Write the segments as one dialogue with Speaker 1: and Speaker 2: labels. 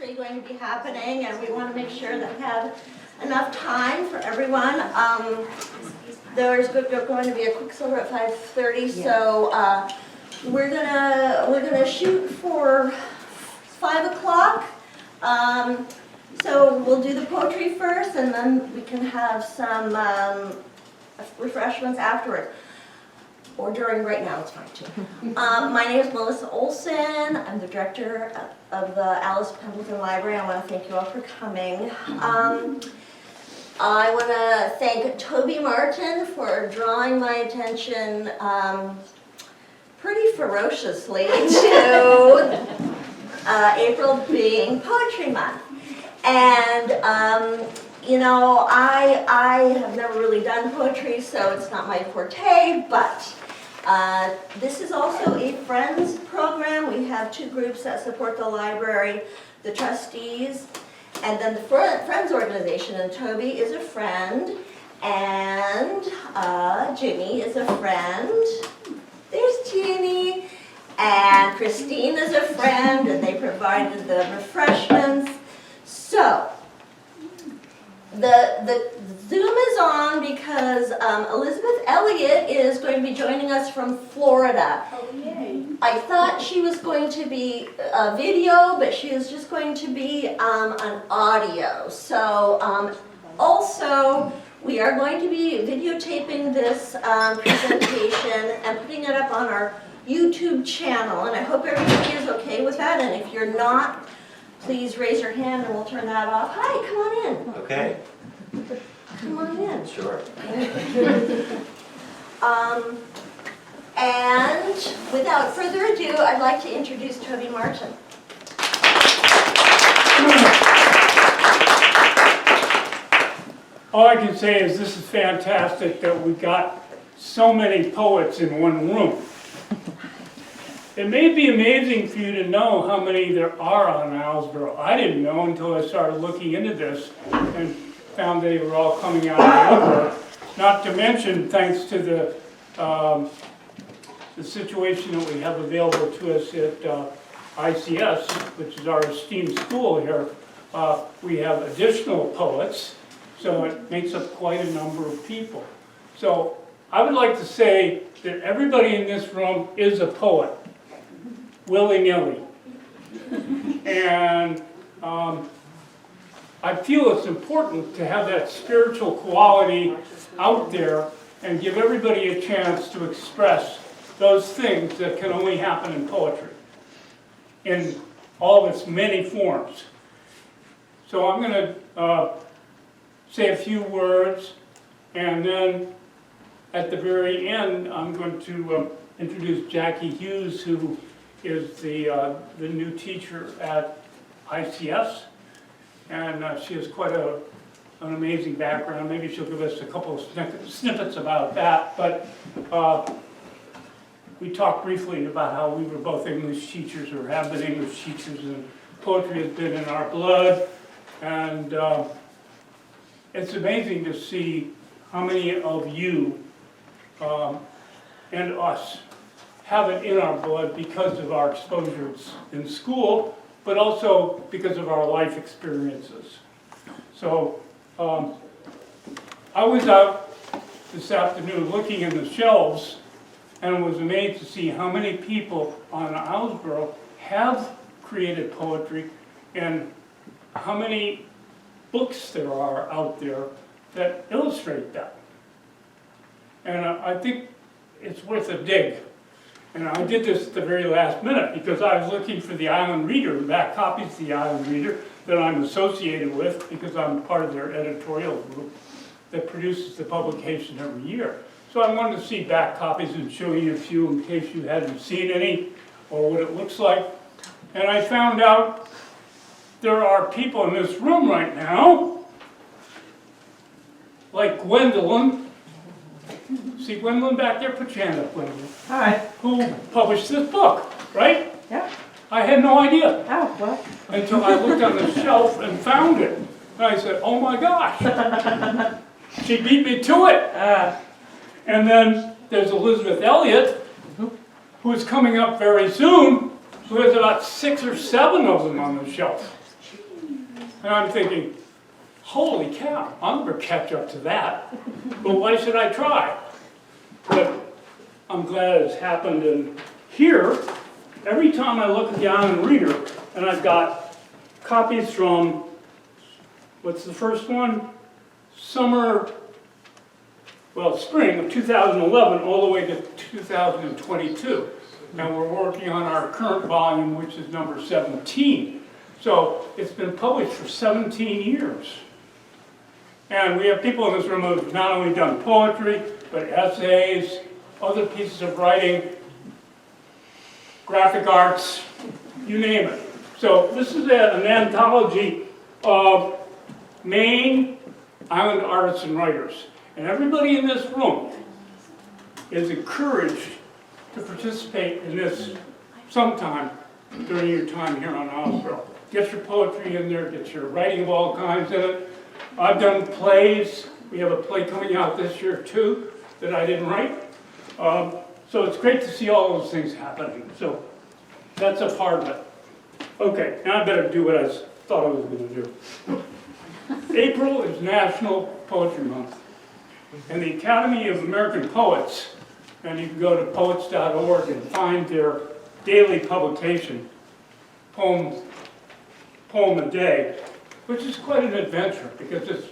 Speaker 1: actually going to be happening, and we want to make sure that we have enough time for everyone. There's going to be a Quicksilver at 5:30, so we're gonna shoot for 5 o'clock. So we'll do the poetry first, and then we can have some refreshments afterwards. Or during, right now, it's fine too. My name is Melissa Olson. I'm the director of the Pendleton Library. I want to thank you all for coming. I want to thank Toby Martin for drawing my attention pretty ferociously to April being Poetry Month. And you know, I have never really done poetry, so it's not my forte, but this is also a Friends program. We have 2 groups that support the library, the trustees, and then the Friends organization. And Toby is a friend, and Ginny is a friend. There's Ginny. And Christine is a friend, and they provided the refreshments. So, the Zoom is on because Elizabeth Elliott is going to be joining us from Florida.
Speaker 2: Oh, yay.
Speaker 1: I thought she was going to be a video, but she is just going to be an audio. So also, we are going to be videotaping this presentation and putting it up on our YouTube channel, and I hope everybody is okay with that, and if you're not, please raise your hand and we'll turn that off. Hi, come on in.
Speaker 3: Okay.
Speaker 1: Come on in.
Speaker 3: Sure.
Speaker 1: And without further ado, I'd like to introduce Toby Martin.
Speaker 4: All I can say is this is fantastic that we got so many poets in one room. It may be amazing for you to know how many there are on Islesboro. I didn't know until I started looking into this and found they were all coming out of the woodwork. Not to mention, thanks to the situation that we have available to us at ICS, which is our esteemed school here, we have additional poets, so it makes up quite a number of people. So I would like to say that everybody in this room is a poet, willy-nilly. And I feel it's important to have that spiritual quality out there and give everybody a chance to express those things that can only happen in poetry in all of its many forms. So I'm going to say a few words, and then at the very end I'm going to introduce Jackie Hughes, who is the new teacher at ICS, and she has quite an amazing background. Maybe she'll give us a couple of snippets about that, but we talked briefly about how we were both English teachers, or have been English teachers, and poetry has been in our blood, and it's amazing to see how many of you and us have it in our blood because of our exposures in school, but also because of our life experiences. So I was out this afternoon looking in the shelves and was amazed to see how many people on Islesboro have created poetry and how many books there are out there that illustrate that. And I think it's worth a dig. And I did this at the very last minute because I was looking for the Island Reader, the back copies of the Island Reader that I'm associated with because I'm part of their editorial group that produces the publication every year. So I wanted to see back copies and show you a few in case you hadn't seen any or what it looks like. And I found out there are people in this room right now, like Gwendolyn. See Gwendolyn back there? Put your hand up, Gwendolyn.
Speaker 2: Hi.
Speaker 4: Who published this book, right?
Speaker 2: Yeah.
Speaker 4: I had no idea
Speaker 2: Oh, what?
Speaker 4: until I looked on the shelf and found it. And I said, oh my gosh. She beat me to it. And then there's Elizabeth Elliott, who is coming up very soon, who has about 6 or 7 of them on the shelf. And I'm thinking, holy cow, I'll never catch up to that, but why should I try? But I'm glad it's happened, and here, every time I look at the Island Reader, and I've got copies from, what's the first one? Spring of 2011 all the way to 2022. And we're working on our current volume, which is number 17. So it's been published for 17 years. And we have people in this room who have not only done poetry, but essays, other pieces of writing, graphic arts, you name it. So this is an anthology of Maine island artists and writers. And everybody in this room is encouraged to participate in this sometime during your time here on Islesboro. Get your poetry in there, get your writing of all kinds in it. I've done plays. We have a play coming out this year too that I didn't write. So it's great to see all those things happening. So that's a part of it. Okay, now I better do what I thought I was going to do. April is National Poetry Month. And the Academy of American Poets, and you can go to poets.org and find their daily publication, Poem a Day, which is quite an adventure because it's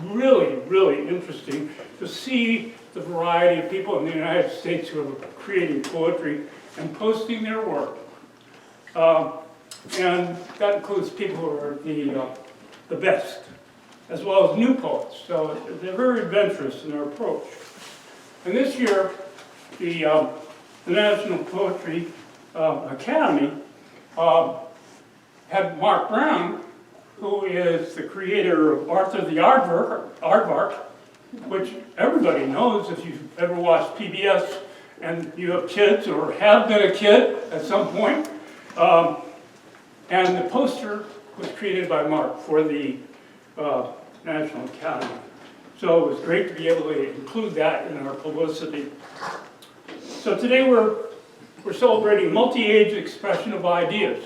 Speaker 4: really, really interesting to see the variety of people in the United States who are creating poetry and posting their work. And that includes people who are the best, as well as new poets. So they're very adventurous in their approach. And this year, the National Poetry Academy had Mark Brown, who is the creator of Arthur the Aardvark, which everybody knows if you've ever watched PBS and you have kids or have been a kid at some point. And the poster was created by Mark for the National Academy. So it was great to be able to include that in our publicity. So today we're celebrating multi-age expression of ideas.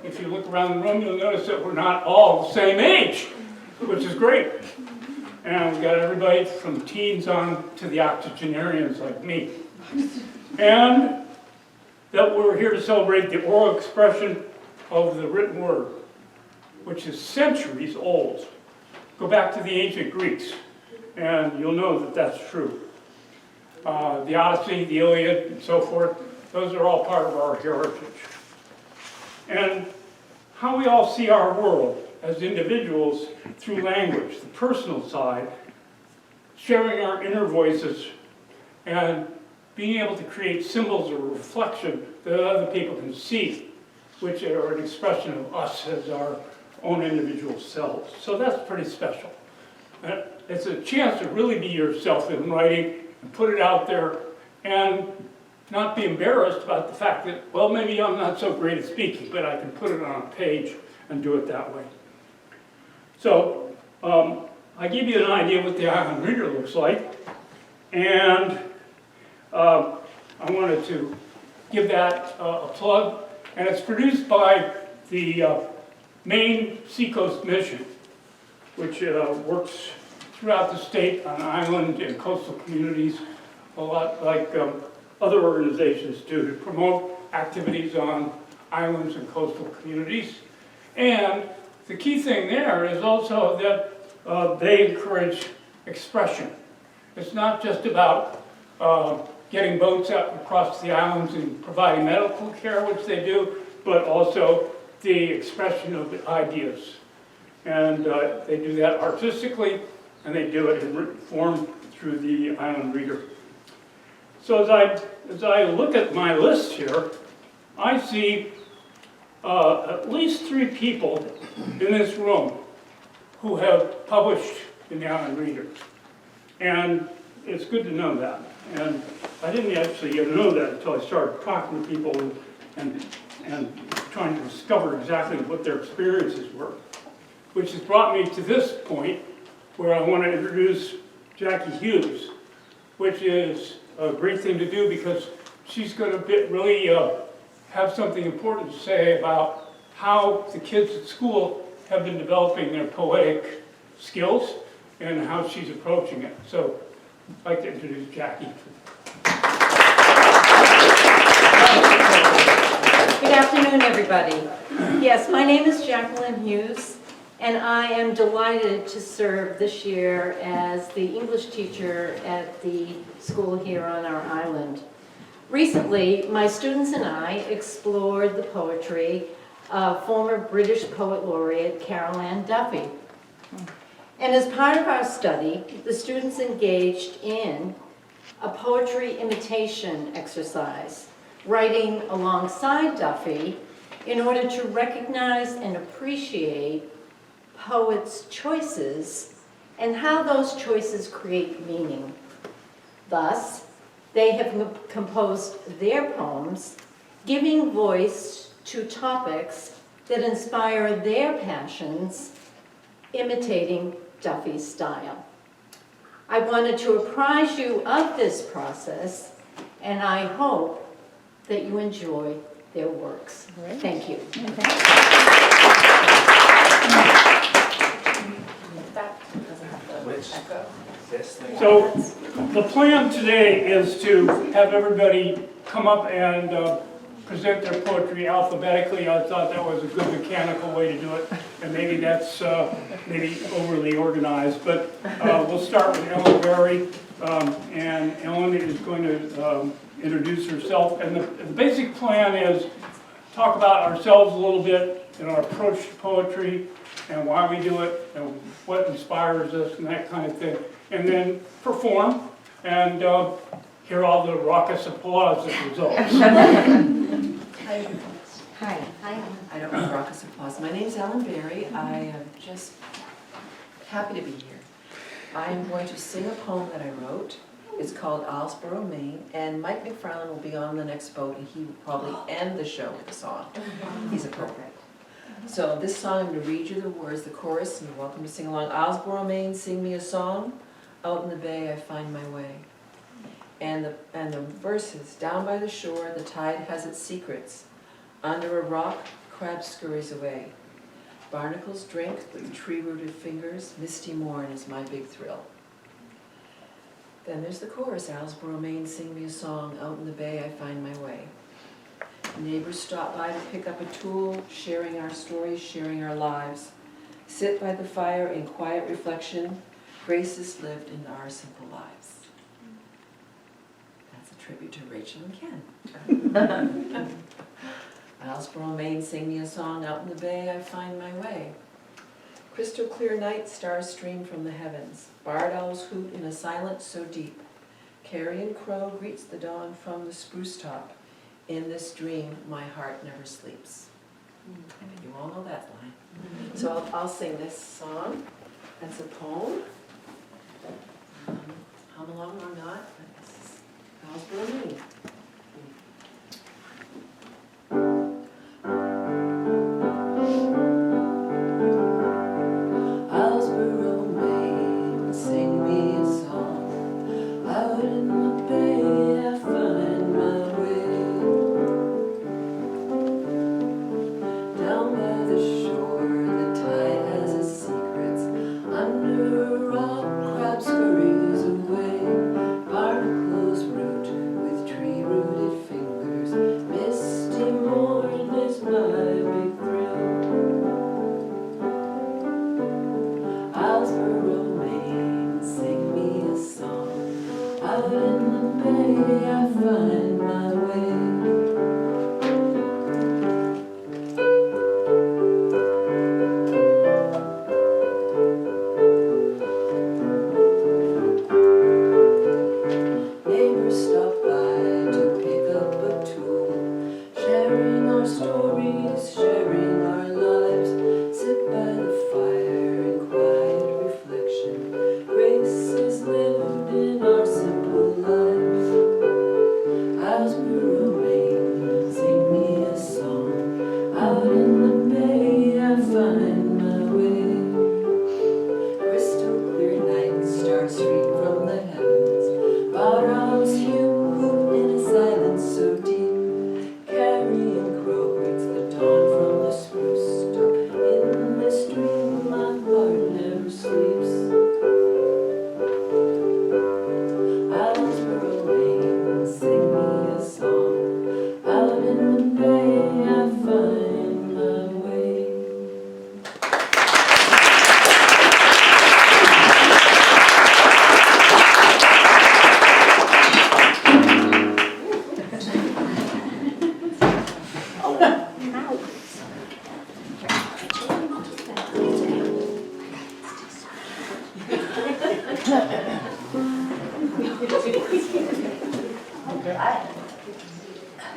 Speaker 4: If you look around the room, you'll notice that we're not all the same age, which is great. And we've got everybody from teens on to the octogenarians like me. And that we're here to celebrate the oral expression of the written word, which is centuries old. Go back to the ancient Greeks, and you'll know that that's true. The Odyssey, the Iliad, and so forth, those are all part of our heritage. And how we all see our world as individuals through language, the personal side, sharing our inner voices, and being able to create symbols of reflection that other people can see, which are an expression of us as our own individual selves. So that's pretty special. It's a chance to really be yourself in writing and put it out there and not be embarrassed about the fact that, well, maybe I'm not so great at speaking, but I can put it on a page and do it that way. So I give you an idea what the Island Reader looks like, and I wanted to give that a plug. And it's produced by the Maine Seacoast Mission, which works throughout the state on island and coastal communities, a lot like other organizations do, to promote activities on islands and coastal communities. And the key thing there is also that they encourage expression. It's not just about getting boats out across the islands and providing medical care, which they do, but also the expression of the ideas. And they do that artistically, and they do it in written form through the Island Reader. So as I look at my list here, I see at least 3 people in this room who have published in the Island Reader. And it's good to know that. And I didn't actually know that until I started talking to people and trying to discover exactly what their experiences were. Which has brought me to this point where I want to introduce Jackie Hughes, which is a great thing to do because she's going to really have something important to say about how the kids at school have been developing their poetic skills and how she's approaching it. So I'd like to introduce Jackie.
Speaker 2: Good afternoon, everybody. Yes, my name is Jacqueline Hughes, and I am delighted to serve this year as the English teacher at the school here on our island. Recently, my students and I explored the poetry of former British poet laureate Carol Ann Duffy. And as part of our study, the students engaged in a poetry imitation exercise, writing alongside Duffy in order to recognize and appreciate poets' choices and how those choices create meaning. Thus, they have composed their poems, giving voice to topics that inspire their passions, imitating Duffy's style. I wanted to apprise you of this process, and I hope that you enjoy their works. Thank you.
Speaker 4: So the plan today is to have everybody come up and present their poetry alphabetically. I thought that was a good mechanical way to do it, and maybe that's maybe overly organized, but we'll start with Ellen Berry, and Ellen is going to introduce herself, and the basic plan is talk about ourselves a little bit and our approach to poetry and why we do it and what inspires us and that kind of thing, and then perform and hear all the raucous applause that results.
Speaker 3: Hi. I don't need raucous applause. My name's Ellen Berry. I am just happy to be here. I am going to sing a poem that I wrote. It's called Islesboro, Maine, and Mike McFarland will be on the next boat, and he will probably end the show with a song. He's a poet. So this song, I'm going to read you the words, the chorus, and you're welcome to sing along. Islesboro, Maine, sing me a song. Out in the bay, I find my way. And the verses, down by the shore, the tide has its secrets. Under a rock, crab scurries away. Barnacles drink with tree-rooted fingers. Misty morn is my big thrill. Then there's the chorus, Islesboro, Maine, sing me a song. Out in the bay, I find my way. Neighbors stop by to pick up a tool, sharing our stories, sharing our lives. Sit by the fire in quiet reflection. Graces lived in our simple lives. That's a tribute to Rachel and Ken. Islesboro, Maine, sing me a song. Out in the bay, I find my way. Crystal clear night, stars stream from the heavens. Barred owls hoot in a silence so deep. Carrion crow greets the dawn from the spruce top. In this dream, my heart never sleeps. I bet you all know that line. So I'll sing this song. That's a poem. Hum along or not, but this is Islesboro, Maine. Islesboro, Maine, sing me a song. Out in the bay, I find my way. Down by the shore, the tide has its secrets. Under a rock, crab scurries away. Barnacles root with tree-rooted fingers. Misty morn is my big thrill. Islesboro, Maine, sing me a song. Out in the bay, I find my way. Neighbors stop by to pick up a tool, sharing our stories, sharing our lives. Sit by the fire in quiet reflection. Grace is lived in our simple lives.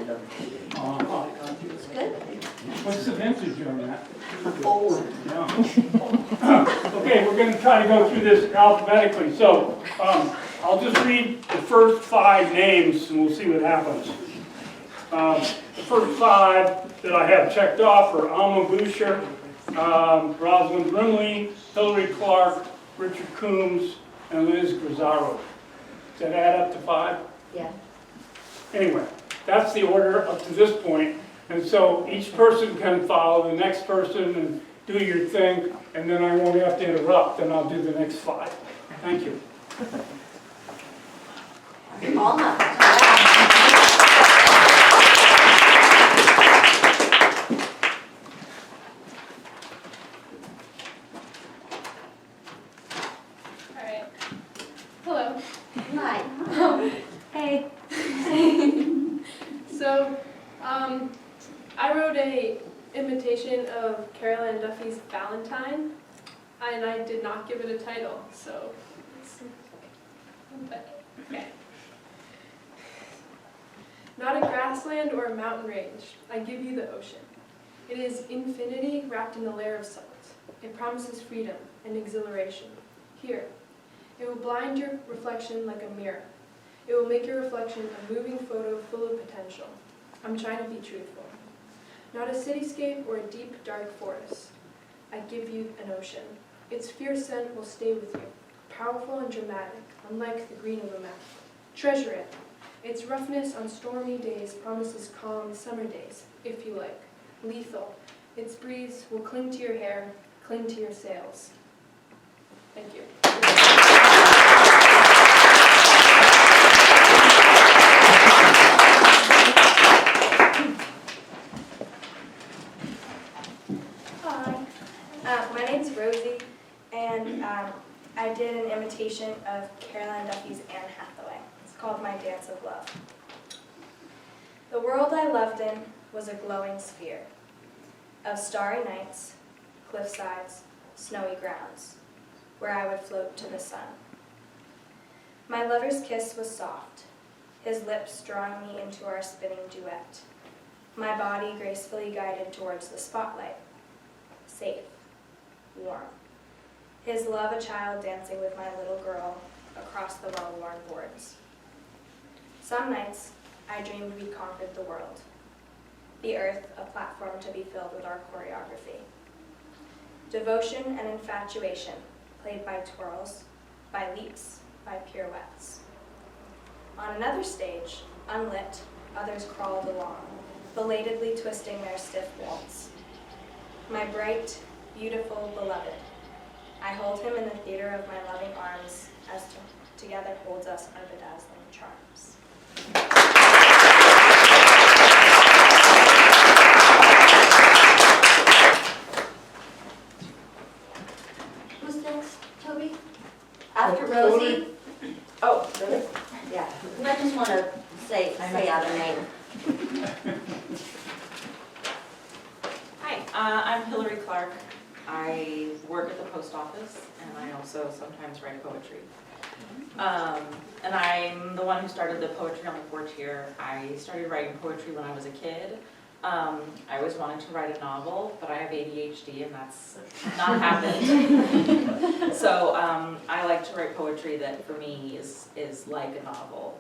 Speaker 4: Uh-huh.
Speaker 1: It's good.
Speaker 4: What's the vintage on that?
Speaker 1: Old.
Speaker 4: Yeah. Okay, we're going to try to go through this alphabetically. So I'll just read the first 5 names and we'll see what happens. The first 5 that I have checked off are Alma Boucher, Rosalind Brimley, Hillary Clark, Richard Coombs, and Liz Grazzaro. Does that add up to 5?
Speaker 1: Yeah.
Speaker 4: Anyway, that's the order up to this point. And so each person can follow the next person and do your thing, and then I won't have to interrupt, and I'll do the next 5. Thank you.
Speaker 1: Alma.
Speaker 5: Alright. Hello.
Speaker 1: Hi.
Speaker 5: Hey. So, I wrote a imitation of Carol Ann Duffy's Valentine, and I did not give it a title, so, but, okay. Not a grassland or a mountain range, I give you the ocean. It is infinity wrapped in a layer of salt. It promises freedom and exhilaration. Here, it will blind your reflection like a mirror. It will make your reflection a moving photo full of potential. I'm trying to be truthful. Not a cityscape or a deep, dark forest. I give you an ocean. Its fierce scent will stay with you, powerful and dramatic, unlike the green of a map. Treasure it. Its roughness on stormy days promises calm summer days, if you like. Lethal. Its breeze will cling to your hair, cling to your sails. Thank you.
Speaker 6: Hi, my name's Rosie, and I did an imitation of Carol Ann Duffy's Anne Hathaway. It's called My Dance of Love. The world I loved in was a glowing sphere of starry nights, cliff sides, snowy grounds, where I would float to the sun. My lover's kiss was soft, his lips drawing me into our spinning duet, my body gracefully guided towards the spotlight, safe, warm. His love a child dancing with my little girl across the well-worn boards. Some nights, I dreamed we conquered the world, the earth a platform to be filled with our choreography. Devotion and infatuation, played by twirls, by leaps, by pirouettes. On another stage, unlit, others crawled along, belatedly twisting their stiff waltz. My bright, beautiful beloved, I hold him in the theater of my loving arms as together holds us our bedazzling charms.
Speaker 1: Who's next, Toby? After Rosie? Oh, really? Yeah. I just want to say out a name.
Speaker 7: Hi, I'm Hillary Clark. I work at the post office, and I also sometimes write poetry. And I'm the one who started the Poetry on the Porch here. I started writing poetry when I was a kid. I always wanted to write a novel, but I have ADHD, and that's not happened. So I like to write poetry that, for me, is like a novel.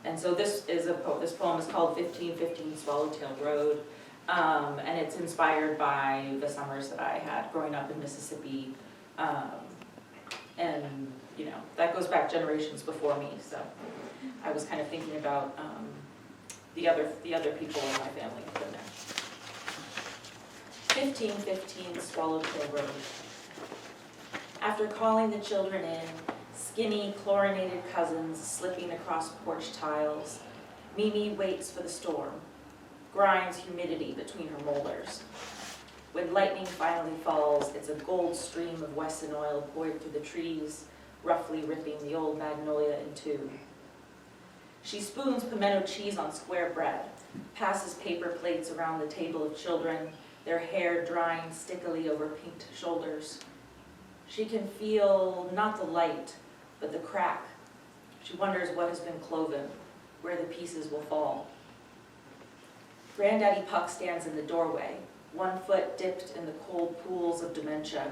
Speaker 7: And so this poem is called 1515 Swallowtail Road. And it's inspired by the summers that I had growing up in Mississippi, and you know, that goes back generations before me. So I was kind of thinking about the other people in my family who've been there. 1515 Swallowtail Road. After calling the children in, skinny chlorinated cousins slipping across porch tiles, Mimi waits for the storm. Grinds humidity between her molars. When lightning finally falls, it's a gold stream of Wesson oil poured through the trees, roughly ripping the old magnolia in two. She spoons pimento cheese on square bread, passes paper plates around the table of children, their hair drying stickily over pinked shoulders. She can feel not the light, but the crack. She wonders what has been cloven, where the pieces will fall. Granddaddy Puck stands in the doorway, one foot dipped in the cold pools of dementia.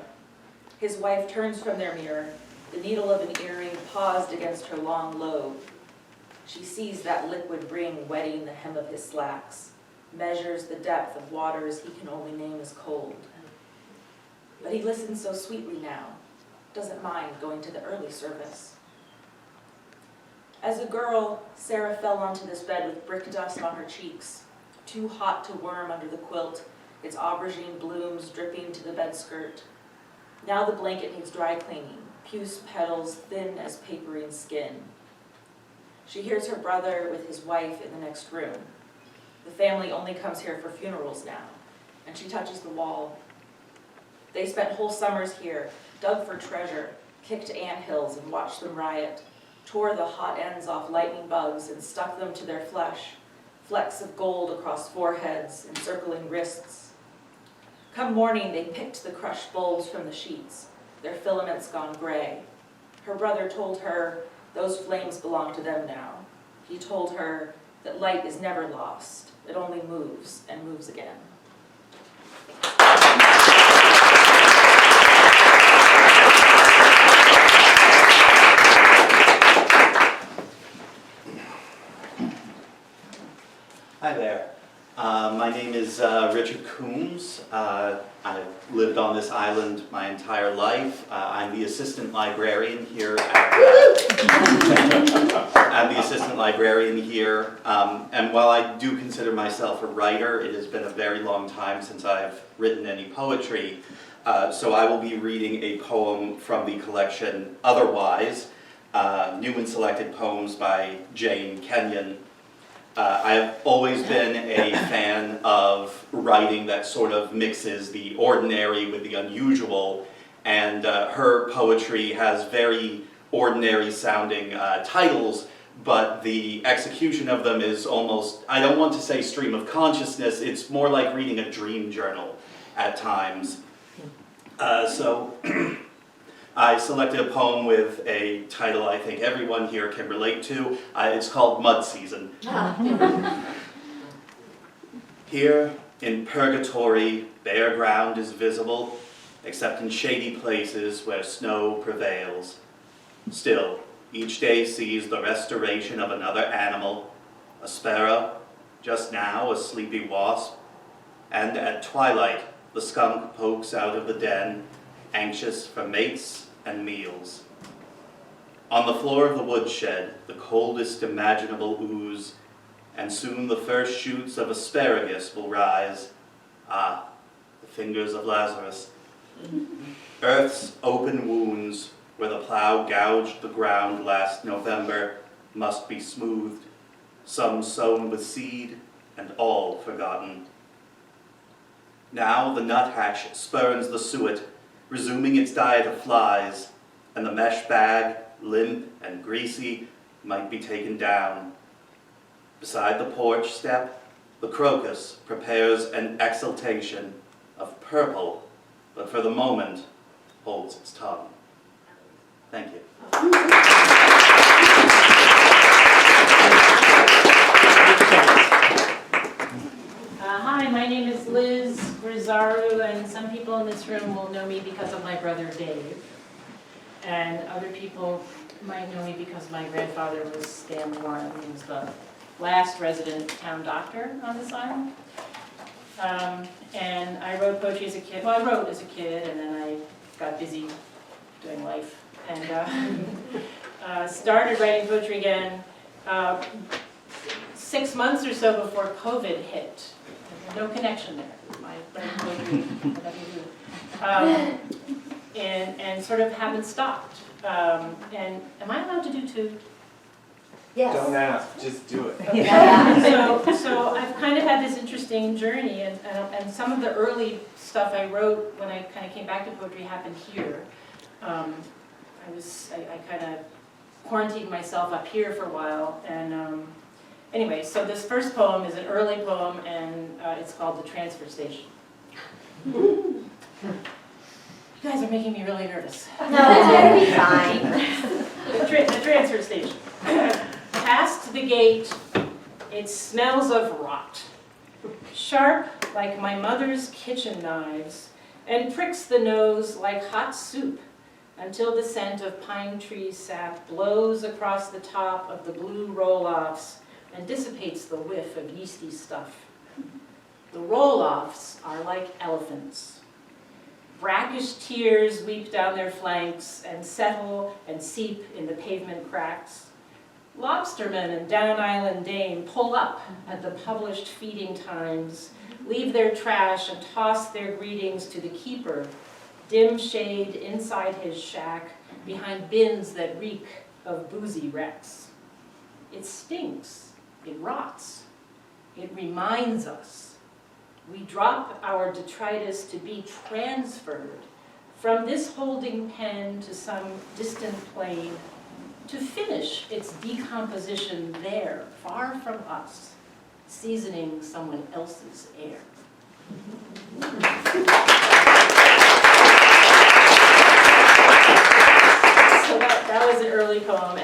Speaker 7: His wife turns from their mirror, the needle of an earring paused against her long lobe. She sees that liquid ring wetting the hem of his slacks, measures the depth of waters he can only name as cold. But he listens so sweetly now, doesn't mind going to the early service. As a girl, Sarah fell onto this bed with brick dust on her cheeks, too hot to worm under the quilt, its aubergine blooms dripping to the bed skirt. Now the blanket needs dry cleaning, puce petals thin as papering skin. She hears her brother with his wife in the next room. The family only comes here for funerals now, and she touches the wall. They spent whole summers here, dug for treasure, kicked anthills and watched them riot, tore the hot ends off lightning bugs and stuck them to their flesh, flecks of gold across foreheads, encircling wrists. Come morning, they picked the crushed bulbs from the sheets, their filaments gone gray. Her brother told her those flames belong to them now. He told her that light is never lost, it only moves and moves again.
Speaker 8: Hi there. My name is Richard Coombs. I've lived on this island my entire life. I'm the assistant librarian here I'm the assistant librarian here. And while I do consider myself a writer, it has been a very long time since I've written any poetry. So I will be reading a poem from the collection Otherwise, new and selected poems by Jane Kenyon. I have always been a fan of writing that sort of mixes the ordinary with the unusual, and her poetry has very ordinary sounding titles, but the execution of them is almost, I don't want to say stream of consciousness, it's more like reading a dream journal at times. So I selected a poem with a title I think everyone here can relate to. It's called Mud Season. Here in purgatory, bare ground is visible, except in shady places where snow prevails. Still, each day sees the restoration of another animal, a sparrow, just now a sleepy wasp, and at twilight the skunk pokes out of the den, anxious for mates and meals. On the floor of the woodshed, the coldest imaginable ooze, and soon the first shoots of asparagus will rise. Ah, the fingers of Lazarus. Earth's open wounds, where the plow gouged the ground last November, must be smoothed, some sown with seed and all forgotten. Now the nuthatch spurns the suet, resuming its diet of flies, and the mesh bag, limp and greasy, might be taken down. Beside the porch step, the crocus prepares an exultation of purple, but for the moment holds its tongue. Thank you.
Speaker 2: Hi, my name is Liz Grizaru, and some people in this room will know me because of my brother Dave. And other people might know me because my grandfather was Stanley Warren, who was the last resident town doctor on this island. And I wrote poetry as a kid. Well, I wrote as a kid, and then I got busy doing life. And started writing poetry again 6 months or so before COVID hit. No connection there. My writing poetry had nothing to do. And sort of haven't stopped. And am I allowed to do two?
Speaker 1: Yes.
Speaker 9: Don't ask, just do it.
Speaker 2: So I've kind of had this interesting journey, and some of the early stuff I wrote when I kind of came back to poetry happened here. I kind of quarantined myself up here for a while, and anyway, so this first poem is an early poem, and it's called The Transfer Station. You guys are making me really nervous.
Speaker 1: No, it's gonna be fine.
Speaker 2: The transfer station. Past the gate, it smells of rot. sharp like my mother's kitchen knives, and pricks the nose like hot soup until the scent of pine tree sap blows across the top of the blue roll-offs and dissipates the whiff of yeasty stuff. The roll-offs are like elephants. Brackish tears weep down their flanks and settle and seep in the pavement cracks. Lobstermen and Down Island Dame pull up at the published feeding times, leave their trash and toss their greetings to the keeper, dim shade inside his shack, behind bins that reek of boozy wrecks. It stinks, it rots, it reminds us. We drop our detritus to be transferred from this holding pen to some distant plane, to finish its decomposition there, far from us, seasoning someone else's air. So that was an early poem,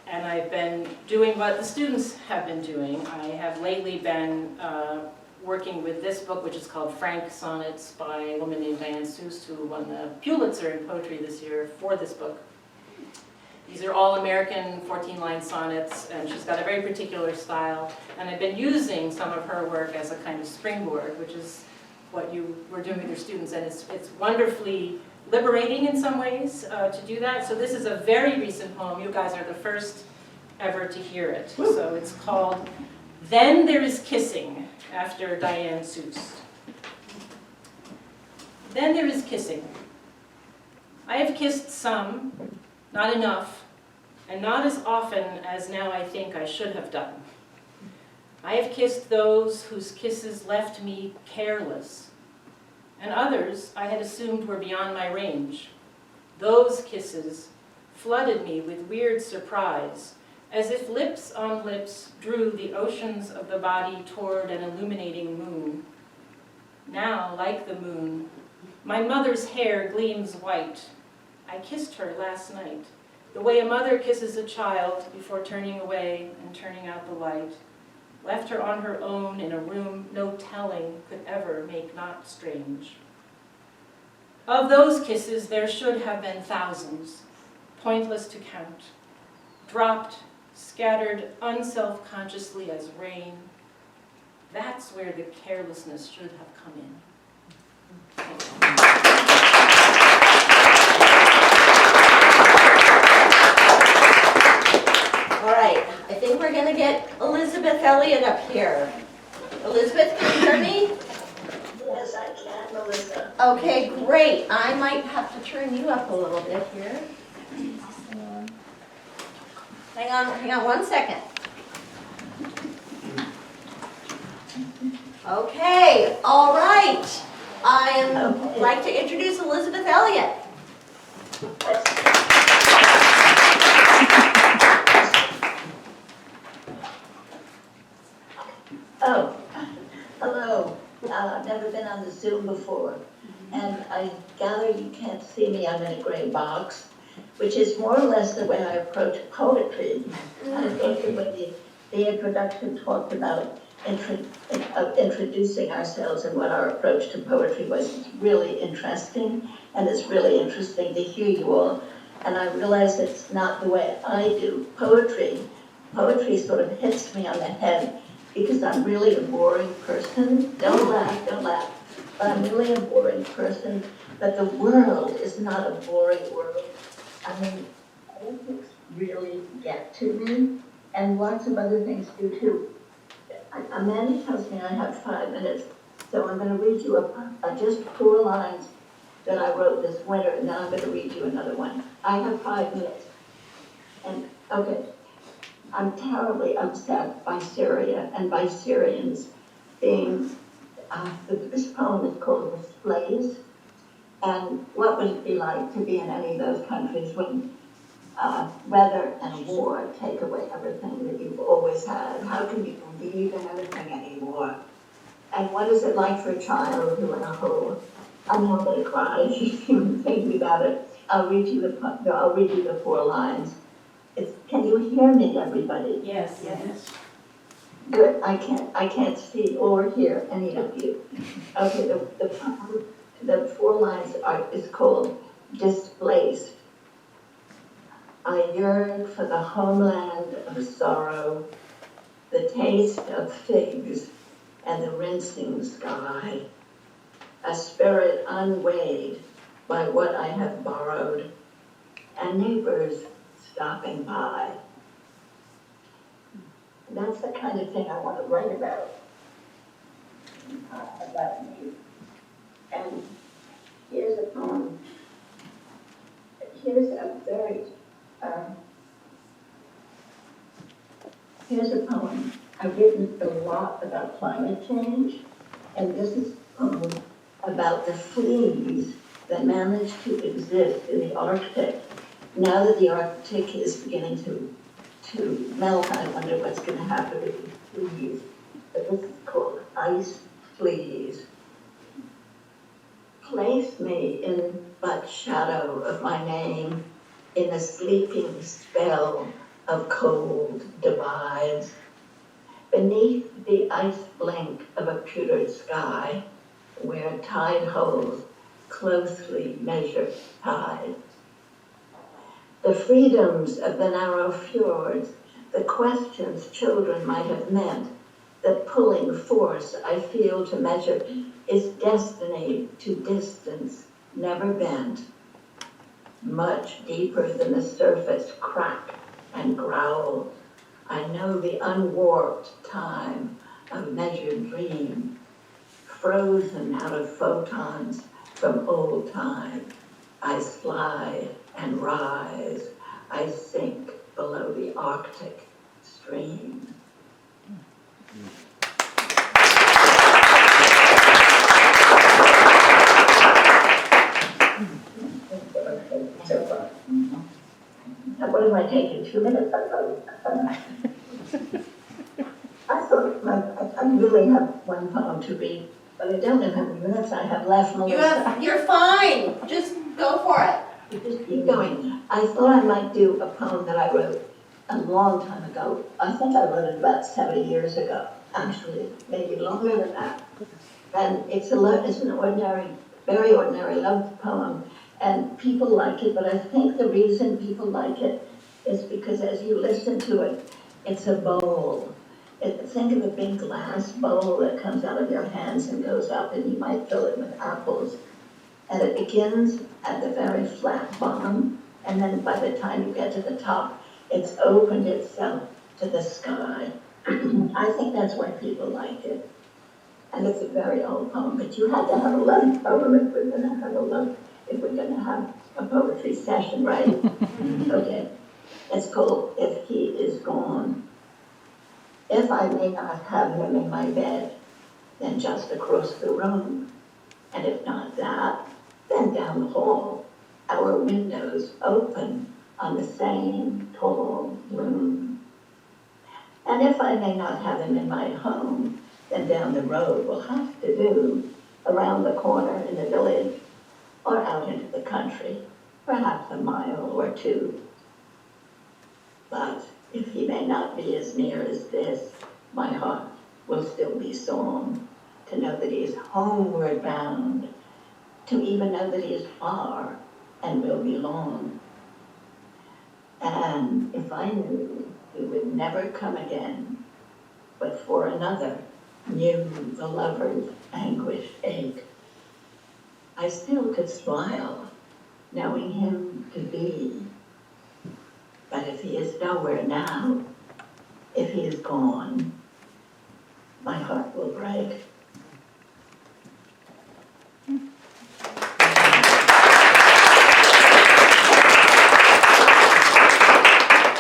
Speaker 2: and I've been doing what the students have been doing. I have lately been working with this book, which is called Frank Sonnets by a woman named Diane Seuss, who won the Pulitzer in poetry this year for this book. These are all American 14-line sonnets, and she's got a very particular style. And I've been using some of her work as a kind of springboard, which is what you were doing with your students, and it's wonderfully liberating in some ways to do that. So this is a very recent poem. You guys are the first ever to hear it. So it's called Then There Is Kissing, after Diane Seuss. Then there is kissing. I have kissed some, not enough, and not as often as now I think I should have done. I have kissed those whose kisses left me careless, and others I had assumed were beyond my range. Those kisses flooded me with weird surprise, as if lips on lips drew the oceans of the body toward an illuminating moon. Now, like the moon, my mother's hair gleams white. I kissed her last night, the way a mother kisses a child before turning away and turning out the light. Left her on her own in a room no telling could ever make not strange. Of those kisses there should have been thousands, pointless to count, dropped, scattered unself-consciously as rain. That's where the carelessness should have come in.
Speaker 1: All right, I think we're going to get Elizabeth Elliott up here. Elizabeth, can you hear me?
Speaker 9: Yes, I can, Melissa.
Speaker 1: Okay, great. I might have to turn you up a little bit here. Hang on 1 second. Okay, all right. I like to introduce Elizabeth Elliott.
Speaker 9: Oh, hello. I've never been on the Zoom before, and I gather you can't see me. I'm in a gray box, which is more or less the way I approach poetry. I think that when the introduction talked about introducing ourselves and what our approach to poetry was, it's really interesting, and it's really interesting to hear you all. And I realize it's not the way I do poetry. Poetry sort of hits me on the head because I'm really a boring person. Don't laugh. But I'm really a boring person. But the world is not a boring world. I mean, politics really get to me, and lots of other things do too. Amanda tells me I have 5 minutes, so I'm going to read you just 4 lines that I wrote this winter, and then I'm going to read you another one. I have 5 minutes. And, okay, I'm terribly upset by Syria and by Syrians being, this poem is called The Slaves, and what would it be like to be in any of those countries when weather and war take away everything that you've always had? How can you believe in anything anymore? And what is it like for a child who in a hole? I'm not going to cry even thinking about it. I'll read you the 4 lines. Can you hear me, everybody?
Speaker 2: Yes.
Speaker 9: Good, I can't see or hear any of you. Okay, the 4 lines is called Displaced. I yearn for the homeland of sorrow, the taste of figs and the rinsing sky, a spirit unweighed by what I have borrowed, and neighbors stopping by. That's the kind of thing I want to write about me. And here's a poem. Here's a very, here's a poem. I've written a lot about climate change, and this is a poem about the fleas that manage to exist in the Arctic. Now that the Arctic is beginning to melt, I wonder what's going to happen to the fleas. But this is called Ice Fleas. Place me in but shadow of my name, in a sleeping spell of cold divides, beneath the ice blink of a pewtered sky, where tide holes closely measure tide. The freedoms of the narrow fjords, the questions children might have meant, the pulling force I feel to measure is destiny to distance never bent, much deeper than the surface crack and growl. I know the unwarped time of measured dream, frozen out of photons from old time. I slide and rise, I sink below the Arctic stream. So far. Now, what am I taking, 2 minutes? I thought I really have one poem to read, but I don't know how many minutes I have left.
Speaker 1: You're fine. Just go for it.
Speaker 9: Just keep going. I thought I might do a poem that I wrote a long time ago. I think I wrote it about 7 years ago, actually, maybe longer than that. And it's an ordinary, very ordinary love poem, and people like it, but I think the reason people like it is because as you listen to it, it's a bowl. Think of a big glass bowl that comes out of your hands and goes up, and you might fill it with apples. And it begins at the very flat bottom, and then by the time you get to the top, it's opened itself to the sky. I think that's why people like it. And it's a very old poem, but you had to have a love poem if we're going to have a poetry session, right? Okay. It's called If He Is Gone. If I may not have him in my bed, then just across the room. And if not that, then down the hall, our windows open on the same tall room. And if I may not have him in my home, then down the road will have to do, around the corner in the village, or out into the country, perhaps a mile or 2. But if he may not be as near as this, my heart will still be song, to know that he is homeward bound, to even know that he is far and will be long. And if I knew he would never come again, but for another knew the lover's anguished ache, I still could smile, knowing him to be. But if he is nowhere now, if he is gone, my heart will break.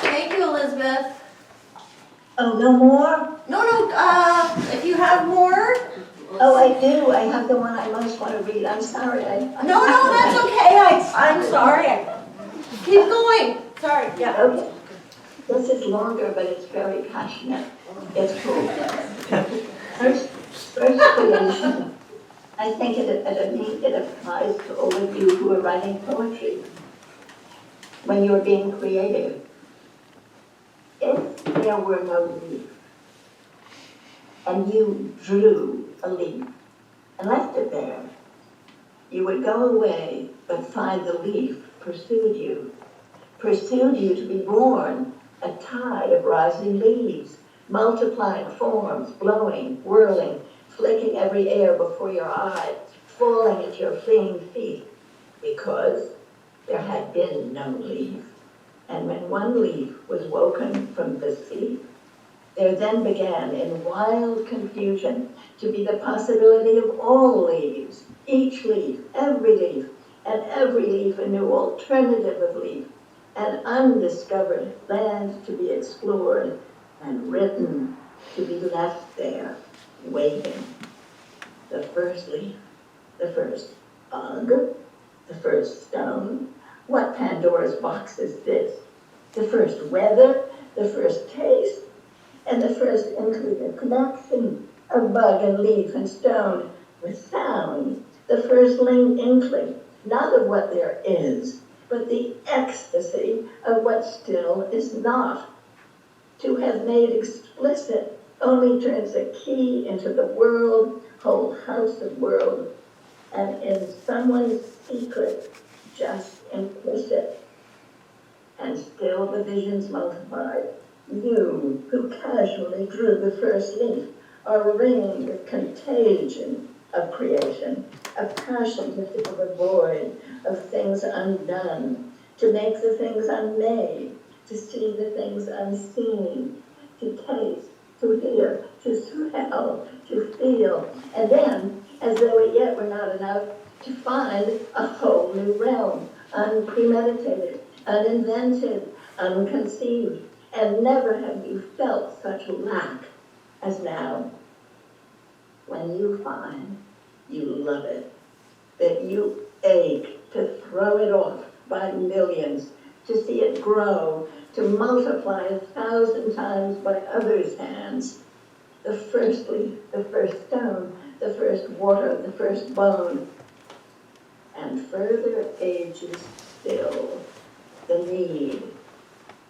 Speaker 1: Thank you, Elizabeth.
Speaker 9: Oh, no more?
Speaker 1: No, if you have more.
Speaker 9: Oh, I do. I have the one I most want to read. I'm sorry.
Speaker 1: No, that's okay. I'm sorry. Keep going. Sorry, yeah.
Speaker 9: Okay. This is longer, but it's very passionate. It's cool. First creation. I think it applies to all of you who are writing poetry. When you're being creative. If there were no leaf, and you drew a leaf and left it there, you would go away, but find the leaf pursued you to be born, a tide of rising leaves, multiplying forms, blowing, whirling, flicking every air before your eye, falling at your fleeing feet, because there had been no leaf. And when one leaf was woken from the sea, there then began in wild confusion to be the possibility of all leaves, each leaf, and every leaf a new alternative of leaf, an undiscovered land to be explored and written to be left there, waiting. The first leaf, the first bug, the first stone. What Pandora's box is this? The first weather, the first taste, and the first inkling of connection of bug and leaf and stone with sound. The first inkling, not of what there is, but the ecstasy of what still is not. To have made explicit only turns a key into the world, whole house of world, and in someone's secret, just implicit. And still the visions multiplied. You, who casually drew the first leaf, are ringed with contagion of creation, of passion to fill the void, of things undone, to make the things unmade, to see the things unseen, to taste, to hear, to smell, to feel, and then, as though it yet were not enough, to find a whole new realm, unpremeditated, uninvented, unconceived, and never have you felt such lack as now. When you find you love it, that you ache to throw it off by millions, to see it grow, to multiply 1,000 times by others' hands. The first leaf, the first stone, the first water, the first bone, and further ages still the need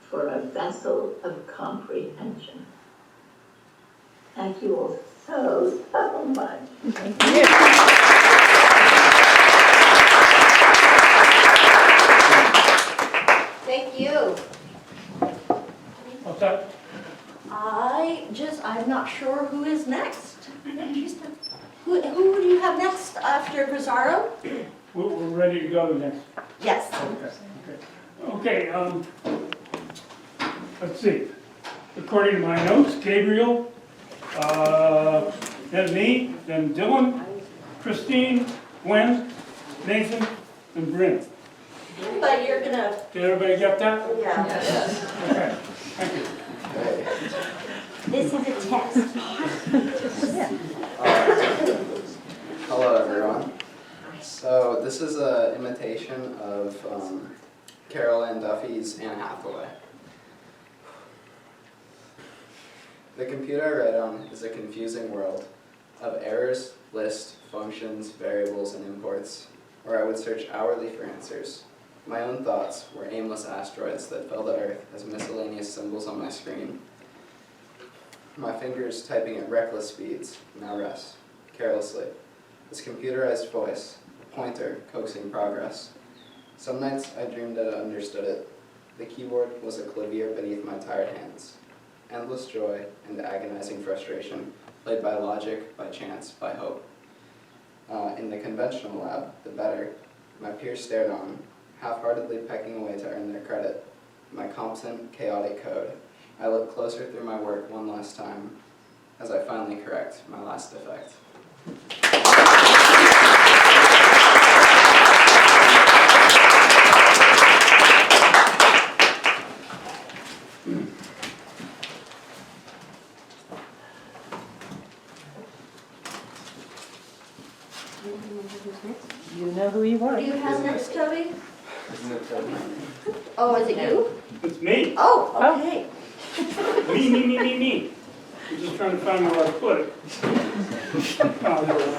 Speaker 9: for a vessel of comprehension. Thank you all so much.
Speaker 1: Thank you.
Speaker 4: What's that?
Speaker 1: I'm not sure who is next. Who do you have next after Pizarro?
Speaker 4: We're ready to go next.
Speaker 1: Yes.
Speaker 4: Okay, let's see. According to my notes, Gabriel, then me, then Dylan, Christine, Gwen, Nathan, and Bryn.
Speaker 1: But you're gonna,
Speaker 4: Did everybody get that?
Speaker 1: yeah.
Speaker 4: Okay, thank you.
Speaker 1: This is a test.
Speaker 10: Hello everyone. So this is an imitation of Carol Ann Duffy's Anne Hathaway. The computer I write on is a confusing world of errors, lists, functions, variables, and imports, where I would search hourly for answers. My own thoughts were aimless asteroids that fell to Earth as miscellaneous symbols on my screen. My fingers typing at reckless speeds now rest, carelessly. This computerized voice, a pointer coaxing progress. Some nights I dreamed that I understood it. The keyboard was a clavier beneath my tired hands. Endless joy and agonizing frustration, played by logic, by chance, by hope. In the conventional lab, the better, my peers stared on, half-heartedly pecking away to earn their credit. My competent, chaotic code. I look closer through my work one last time, as I finally correct my last defect.
Speaker 2: You know who you
Speaker 1: What
Speaker 2: are.
Speaker 1: do you have next, Toby?
Speaker 10: Isn't it Toby?
Speaker 1: Oh, is it you?
Speaker 4: It's me.
Speaker 1: Oh, okay.
Speaker 4: Me. I'm just trying to find where I put it. Oh, there we go.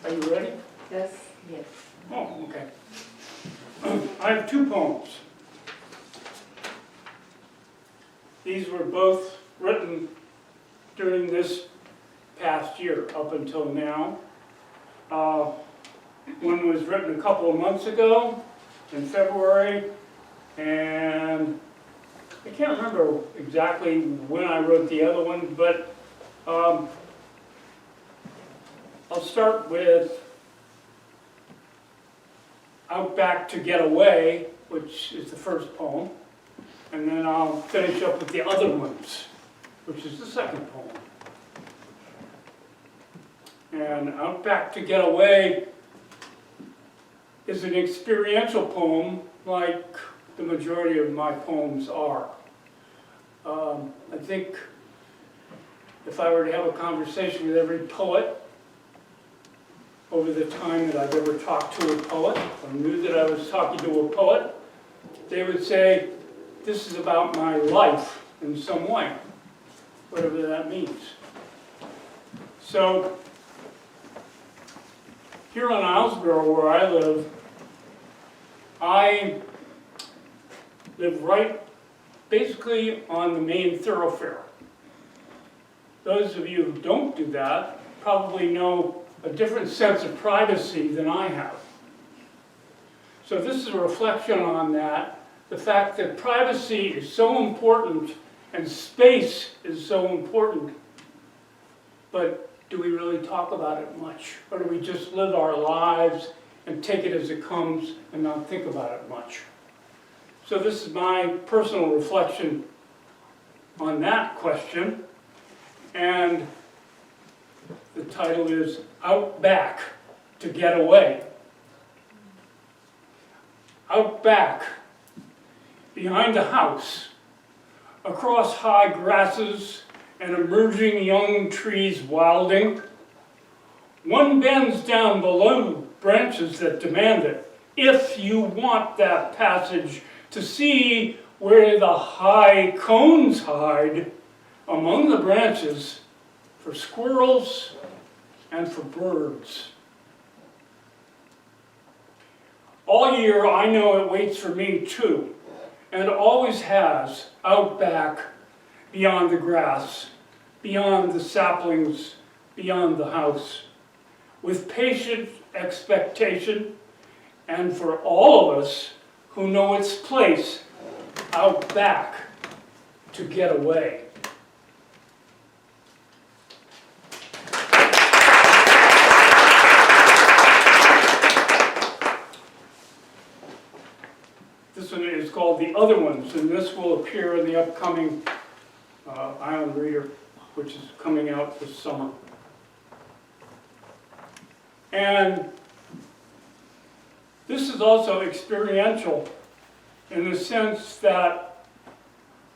Speaker 4: Are you ready?
Speaker 2: Yes, yes.
Speaker 4: Oh, okay. poems. These were both written during this past year up until now. One was written a couple of months ago in February, and I can't remember exactly when I wrote the other one, but I'll start with Out Back to Get Away, which is the first poem, and then I'll finish up with the other ones, which is the second poem. And Out Back to Get Away is an experiential poem, like the majority of my poems are. I think if I were to have a conversation with every poet over the time that I've ever talked to a poet, or knew that I was talking to a poet, they would say, this is about my life in some way, whatever that means. So, here on Islesboro, where I live right basically on the main thoroughfare. Those of you who don't do that probably know a different sense of privacy than I have. So this is a reflection on that, the fact that privacy is so important and space is so important, but do we really talk about it much? Or do we just live our lives and take it as it comes and not think about it much? So this is my personal reflection on that question. And the title is Out Back to Get Away. Out back, behind the house, across high grasses and emerging young trees wilding, one bends down below branches that demand it. If you want that passage to see where the high cones hide among the branches for squirrels and for birds. All year I know it waits for me too, and always has, out back, beyond the grass, beyond the saplings, beyond the house, with patient expectation, and for all of us who know its place, out back to get away. This one is called The Other Ones, and this will appear in the upcoming Island Reader, which is coming out this summer. And this is also experiential in the sense that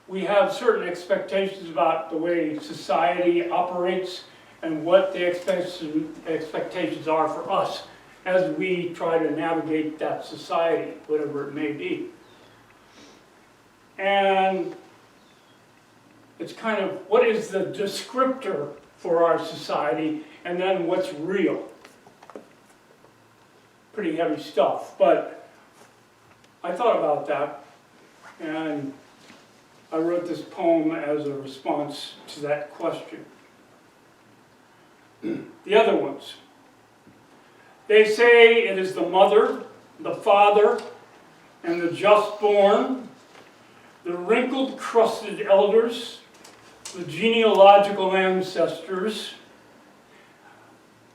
Speaker 4: we have certain expectations about the way society operates and what the expectations are for us as we try to navigate that society, whatever it may be. And it's kind of, what is the descriptor for our society, and then what's real? Pretty heavy stuff, but I thought about that, and I wrote this poem as a response to that question. The Other Ones. They say it is the mother, the father, and the just born, the wrinkled, crusted elders, the genealogical ancestors.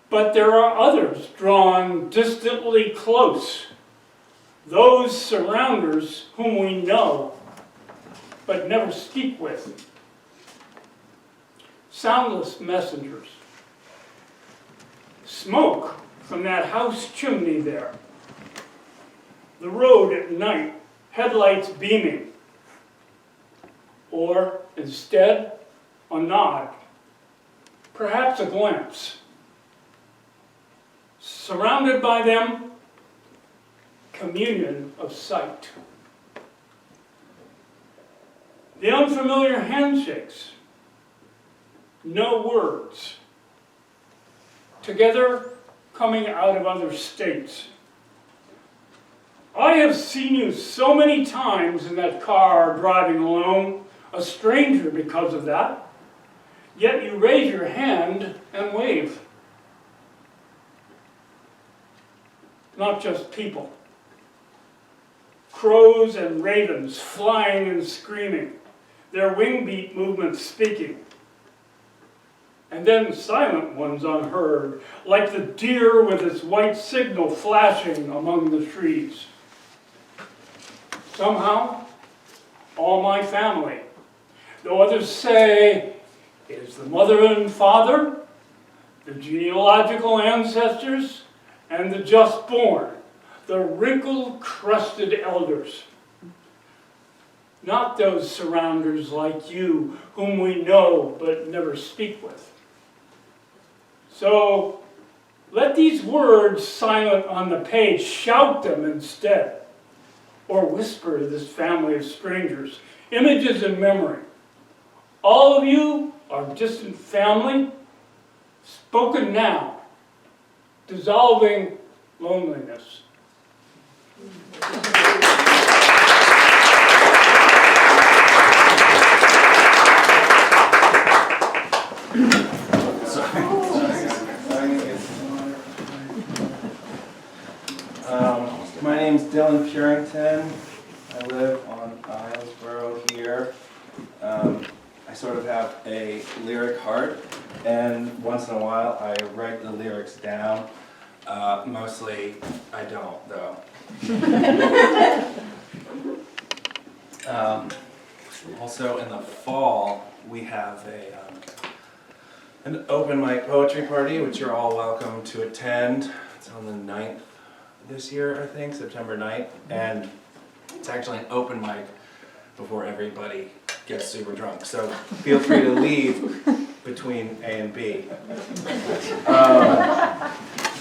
Speaker 4: But there are others drawn distantly close, those surrounders whom we know, but never speak with. Soundless messengers. Smoke from that house chimney there. The road at night, headlights beaming. Or, instead, a nod, perhaps a glance. Surrounded by them, communion of sight. The unfamiliar handshakes, no words. Together, coming out of other states. I have seen you so many times in that car driving alone, a stranger because of that, yet you raise your hand and wave. Not just people. Crows and ravens flying and screaming, their wing beat movements speaking. And then silent ones unheard, like the deer with its white signal flashing among the trees. Somehow, all my family, though others say it is the mother and father, the genealogical ancestors, and the just born, the wrinkle-crusted elders. Not those surrounders like you, whom we know but never speak with. So, let these words silent on the page, shout them instead, or whisper to this family of strangers, images in memory. All of you are distant family, spoken now, dissolving loneliness.
Speaker 11: My name's Dylan Purington. I live on Islesboro here. I sort of have a lyric heart, and once in a while I write the lyrics down. Mostly I don't, though. Also in the fall we have an open mic poetry party, which you're all welcome to attend. It's on the 9th this year, I think, September 9th, and it's actually an open mic before everybody gets super drunk, so feel free to leave between A and B.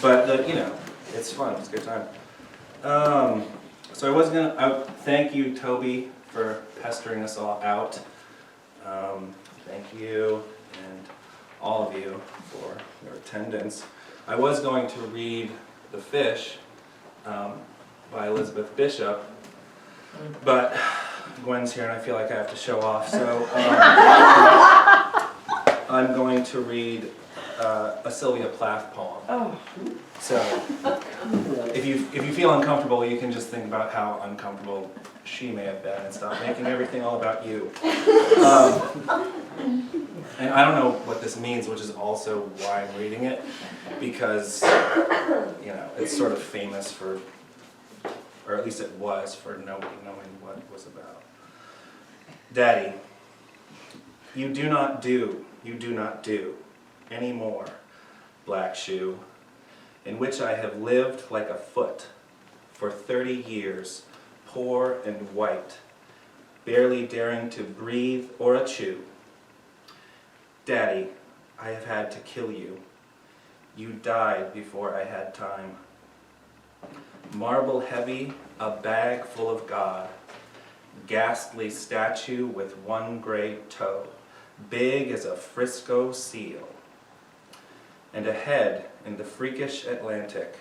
Speaker 11: But you know, it's fun, it's a good time. So I was gonna thank you, Toby, for pestering us all out. Thank you, and all of you for your attendance. I was going to read The Fish by Elizabeth Bishop, but Gwen's here and I feel like I have to show off, so I'm going to read a Sylvia Plath poem. Oh. So if you feel uncomfortable, you can just think about how uncomfortable she may have been and stop making everything all about you. And I don't know what this means, which is also why I'm reading it, because you know, it's sort of famous for, or at least it was, for nobody knowing what it was about. Daddy, you do not do any more, black shoe, in which I have lived like a foot for 30 years, poor and white, barely daring to breathe or a chew. Daddy, I have had to kill you. You died before I had time. Marble heavy, a bag full of God, ghastly statue with one gray toe, big as a Frisco seal, and a head in the freakish Atlantic,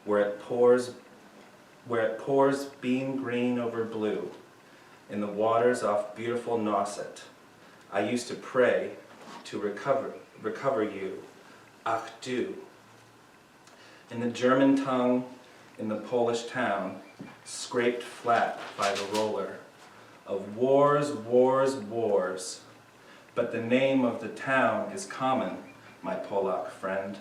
Speaker 11: where it pours bean green over blue, in the waters off beautiful Nauset. I used to pray to recover you, ach du. In the German tongue, in the Polish town, scraped flat by the roller, of wars, wars, wars. But the name of the town is common, my Polak friend.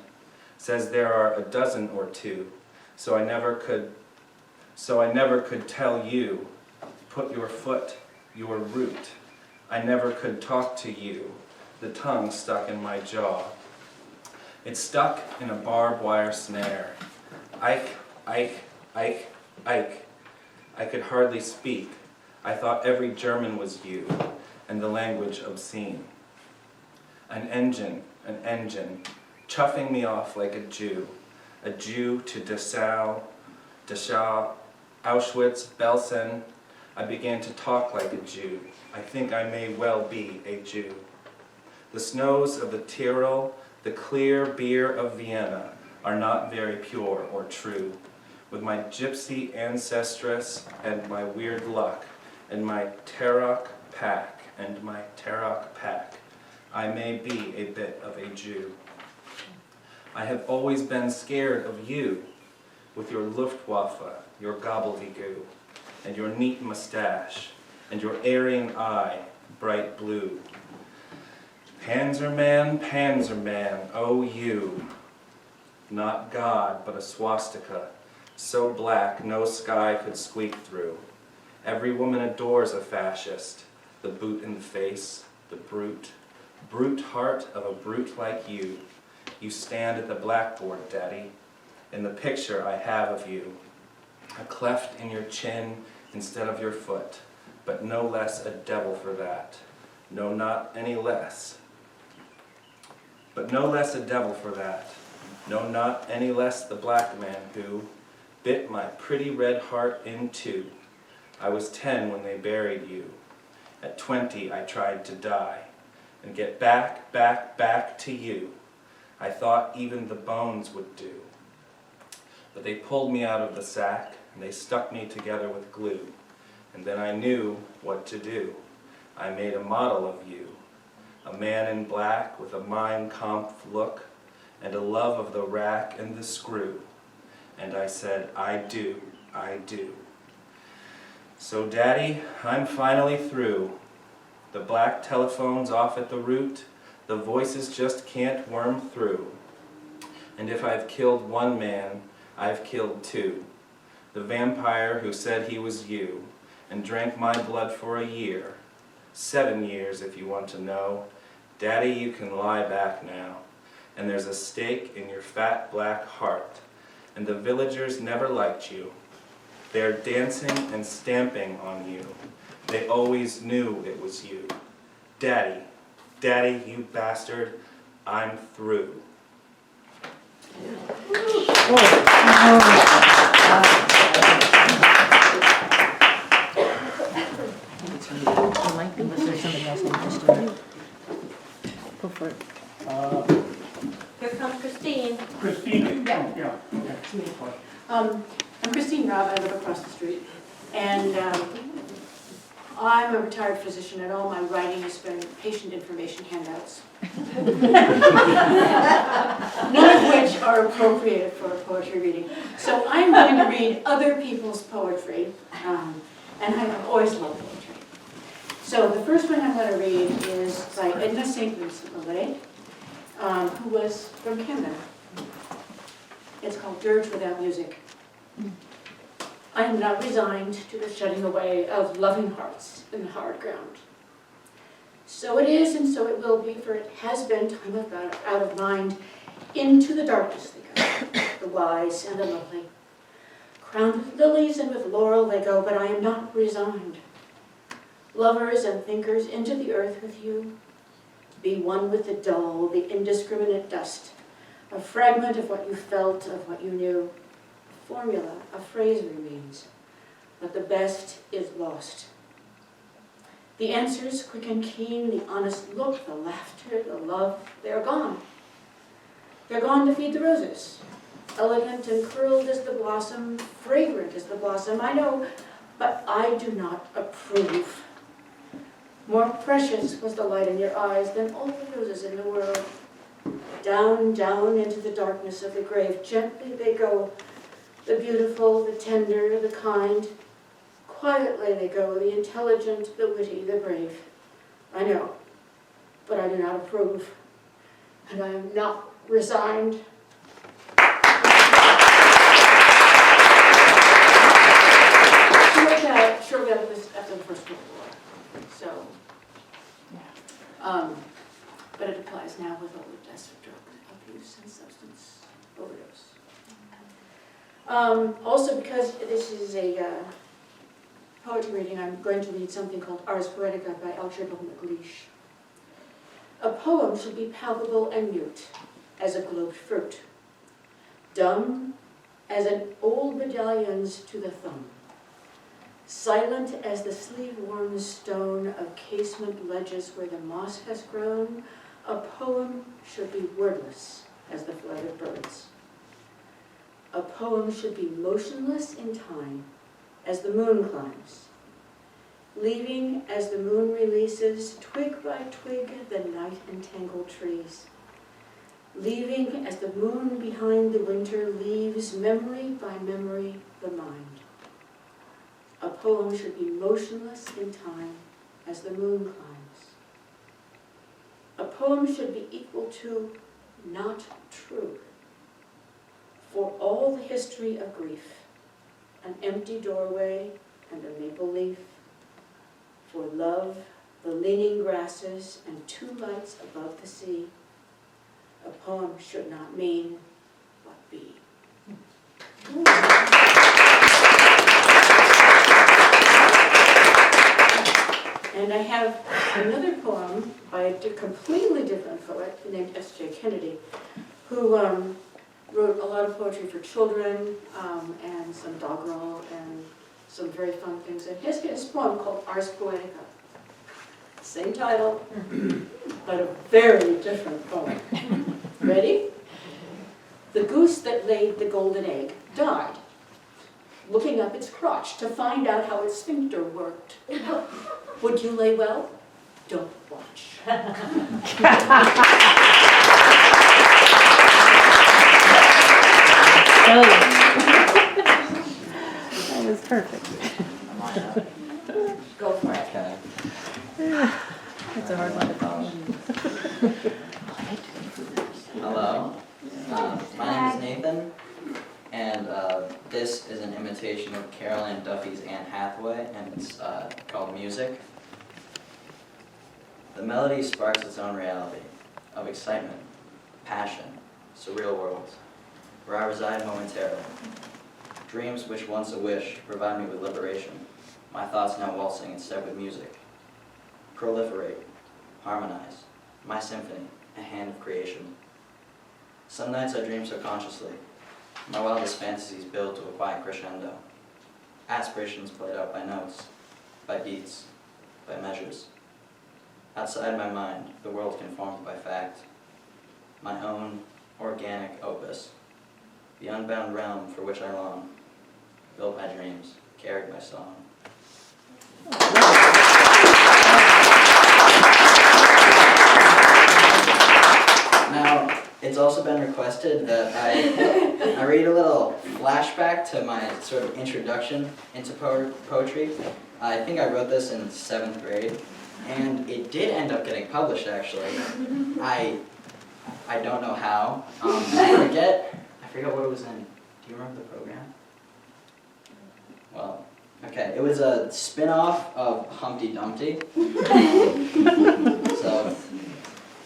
Speaker 11: Says there are a dozen or two, so I never could tell you, put your foot, your root. I never could talk to you, the tongue stuck in my jaw. It stuck in a barbed wire snare. Ike, Ike, Ike, Ike. I could hardly speak. I thought every German was you, and the language obscene. An engine, chuffing me off like a Jew to Dessau, Auschwitz, Belsen. I began to talk like a Jew. I think I may well be a Jew. The snows of the Tyrol, the clear beer of Vienna are not very pure or true. with my gypsy ancestress and my weird luck, and my Tarok pack, I may be a bit of a Jew. I have always been scared of you, with your Luftwaffe, your gobbledygoo, and your neat mustache, and your Aryan eye, bright blue. Panzerman, oh you, not God, but a swastika, so black no sky could squeak through. Every woman adores a fascist, the boot in the face, the brute heart of a brute like you. You stand at the blackboard, Daddy, in the picture I have of you, a cleft in your chin instead of your foot, but no less a devil for that. No, not any less. But no less a devil for that. No, not any less the black man who bit my pretty red heart in two. I was 10 when they buried you. At 20 I tried to die and get back to you. I thought even the bones would do. But they pulled me out of the sack and they stuck me together with glue. And then I knew what to do. I made a model of you, a man in black with a Mein Kampf look and a love of the rack and the screw. And I said, I do. So Daddy, I'm finally through. The black telephone's off at the root, the voices just can't worm through. And if I've killed one man, I've killed two. The vampire who said he was you, and drank my blood for a year. 7 years if you want to know. Daddy, you can lie back now. And there's a stake in your fat black heart. And the villagers never liked you. They're dancing and stamping on you. They always knew it was you. Daddy, you bastard, I'm through.
Speaker 2: Unless there's somebody else interested. Go for it.
Speaker 1: Here comes Christine.
Speaker 4: Christine?
Speaker 12: Yeah.
Speaker 4: Yeah, okay.
Speaker 12: I'm Christine Robb, I live across the street, and I'm a retired physician, and all my writing has been patient information handouts. None of which are appropriate for a poetry reading. So I'm going to read other people's poetry, and I've always loved poetry. So the first one I'm going to read is by Edna St. Vincent Millay, who was from Canada. It's called Dirge Without Music. I am not resigned to the shutting away of loving hearts in the hard ground. So it is, and so it will be, for it has been time out of mind. Into the darkness they go, the wise and the lovely. Crowned with lilies and with laurel they go, but I am not resigned. Lovers and thinkers, into the earth with you. Be one with the dull, the indiscriminate dust. A fragment of what you felt, of what you knew. A formula, a phrase remains, but the best is lost. The answers, quick and keen, the honest look, the laughter, the love, they're gone. They're gone to feed the roses. Elegant and curled as the blossom, fragrant as the blossom, I know, but I do not approve. More precious was the light in your eyes than all the roses in the world. Down, down into the darkness of the grave, gently they go, the beautiful, the tender, the kind. Quietly they go, the intelligent, the witty, the brave. I know, but I do not approve, and I am not resigned. Shortly after the First World War, so, but it applies now with all the deaths of drug abuse and substance overdose. Also, because this is a poetry reading, I'm going to read something called Ars Poetica by Archibald MacLeish. A poem should be palpable and mute as a globed fruit, dumb as an old medallion's to the thumb, silent as the sleeve-worn stone of casement ledges where the moss has grown. A poem should be wordless as the flight of birds. A poem should be motionless in time as the moon climbs, leaving as the moon releases twig by twig the night-entangled trees, leaving as the moon behind the winter leaves memory by memory the mind. A poem should be motionless in time as the moon climbs. A poem should be equal to not true. For all the history of grief, an empty doorway and a maple leaf. For love, the leaning grasses and two lights above the sea. A poem should not mean, but be. And I have another poem by a completely different poet named S.J. Kennedy, who wrote a lot of poetry for children and some doggerel and some very fun things. And here's his poem called Ars Poetica. Same title, but a very different poem. Ready? The goose that laid the golden egg died, looking up its crotch to find out how its sphincter worked. Would you lay well? Don't watch.
Speaker 2: That was perfect.
Speaker 12: Go for it.
Speaker 13: Okay.
Speaker 2: That's a hard one to follow.
Speaker 13: Hello. My name is Nathan, and this is an imitation of Carol Ann Duffy's Anne Hathaway, and it's called Music. The melody sparks its own reality of excitement, passion, surreal worlds, where I reside momentarily. Dreams which once a wish provide me with liberation, my thoughts now waltzing in step with music. Proliferate, harmonize, my symphony, a hand of creation. Some nights I dream subconsciously, my wildest fantasies build to a quiet crescendo. Aspirations played out by notes, by beats, by measures. Outside my mind, the world conformed by fact. My own organic opus, the unbound realm for which I long, built by dreams, carried by song. Now, it's also been requested that I read a little flashback to my sort of introduction into poetry. I think I wrote this in 7th grade, and it did end up getting published, actually. I don't know how. I forget what it was in. Do you remember the program? Well, okay. It was a spin-off of Humpty Dumpty. So,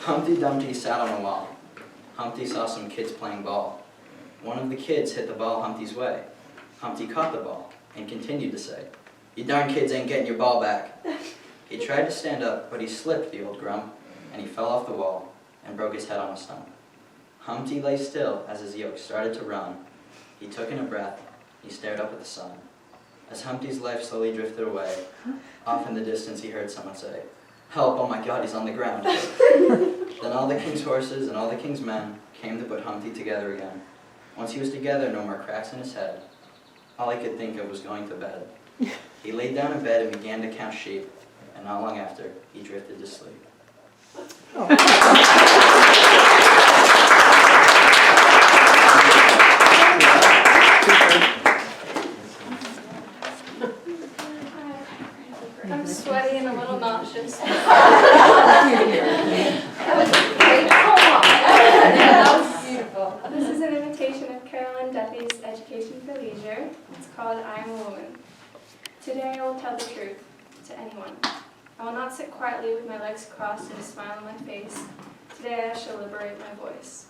Speaker 13: Humpty Dumpty sat on a wall. Humpty saw some kids playing ball. One of the kids hit the ball Humpty's way. Humpty caught the ball and continued to say, "You darn kids ain't getting your ball back." He tried to stand up, but he slipped, the old grump, and he fell off the wall and broke his head on a stump. Humpty lay still as his yoke started to run. He took in a breath. He stared up at the sun. As Humpty's life slowly drifted away, off in the distance he heard someone say, "Help, oh my God, he's on the ground." Then all the king's horses and all the king's men came to put Humpty together again. Once he was together, no more cracks in his head. All he could think of was going to bed. He laid down in bed and began to count sheep, and not long after, he drifted to sleep.
Speaker 6: I'm sweaty and a little nauseous.
Speaker 1: That was a great poem. That was beautiful.
Speaker 6: This is an imitation of Carolyn Duffy's Education for Leisure. It's called I Am a Woman. Today I will tell the truth to anyone. I will not sit quietly with my legs crossed and a smile on my face. Today I shall liberate my voice.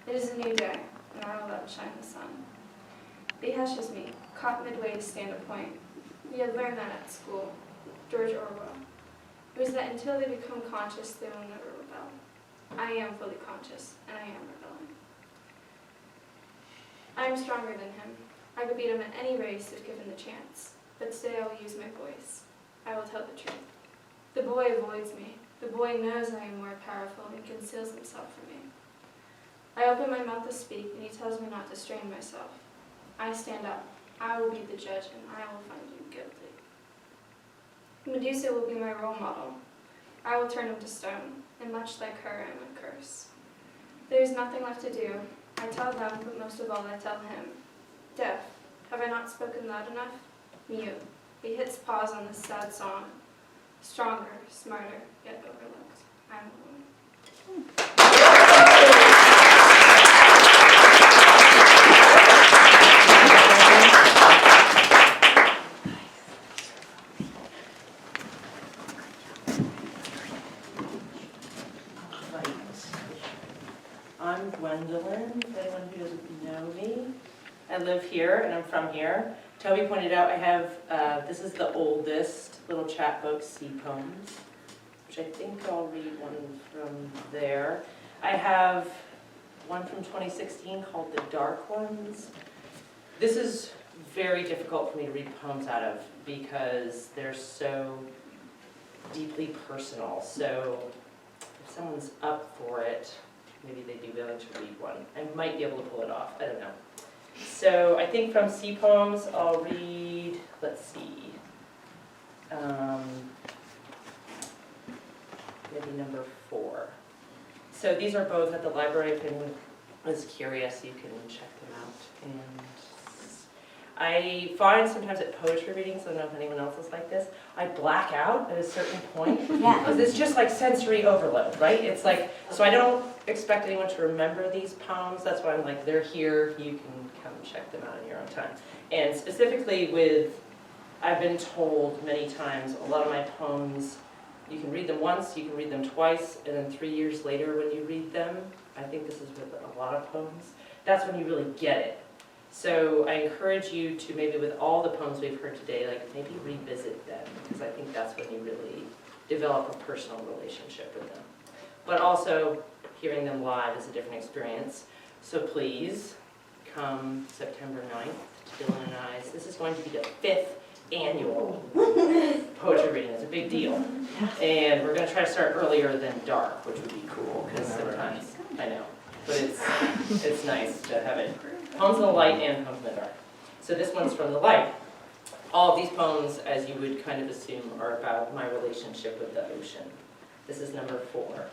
Speaker 6: It is a new day, and I will outshine the sun. Be hush is me, caught midway to stand a point. We had learned that at school. George Orwell. It was that until they become conscious, they will never rebel. I am fully conscious, and I am rebelling. I am stronger than him. I could beat him at any race if given the chance. But today I will use my voice. I will tell the truth. The boy avoids me. The boy knows I am more powerful and conceals himself from me. I open my mouth to speak, and he tells me not to strain myself. I stand up. I will be the judge, and I will find you guilty. Medusa will be my role model. I will turn him to stone, and much like her, I am a curse. There is nothing left to do. I tell them, but most of all I tell him. Deaf, have I not spoken loud enough? Mute. He hits pause on this sad song. Stronger, smarter, yet overlooked. I'm a woman.
Speaker 14: I'm Gwendolyn, for anyone who doesn't know me. I live here and I'm from here. Toby pointed out I have, this is the oldest little chapbook, Sea Poems, which I think I'll read one from there. I have one from 2016 called The Dark Ones. This is very difficult for me to read poems out of because they're so deeply personal. So if someone's up for it, maybe they'd be willing to read one. I might be able to pull it off, I don't know. So I think from Sea Poems, I'll read, let's see, maybe number 4. So these are both at the library. If anyone is curious, you can check them out. And I find sometimes at poetry readings, I don't know if anyone else is like this, I black out at a certain point.
Speaker 1: Yeah.
Speaker 14: Because it's just like sensory overload, right? It's like, so I don't expect anyone to remember these poems. That's why I'm like, they're here, you can come check them out in your own time. And specifically with, I've been told many times, a lot of my poems, you can read them once, you can read them twice, and then 3 years later when you read them, I think this is with a lot of poems, that's when you really get it. So I encourage you to maybe with all the poems we've heard today, like maybe revisit them, because I think that's when you really develop a personal relationship with them. But also, hearing them live is a different experience. So please, come September 9th to Dylan and I's. This is going to be the 5th annual poetry reading. It's a big deal. And we're going to try to start earlier than dark, which would be cool, because sometimes, I know, but it's nice to have it. Poems in the light and poems in the dark. So this one's from the light. All of these poems, as you would kind of assume, are about my relationship with the ocean. This is number 4.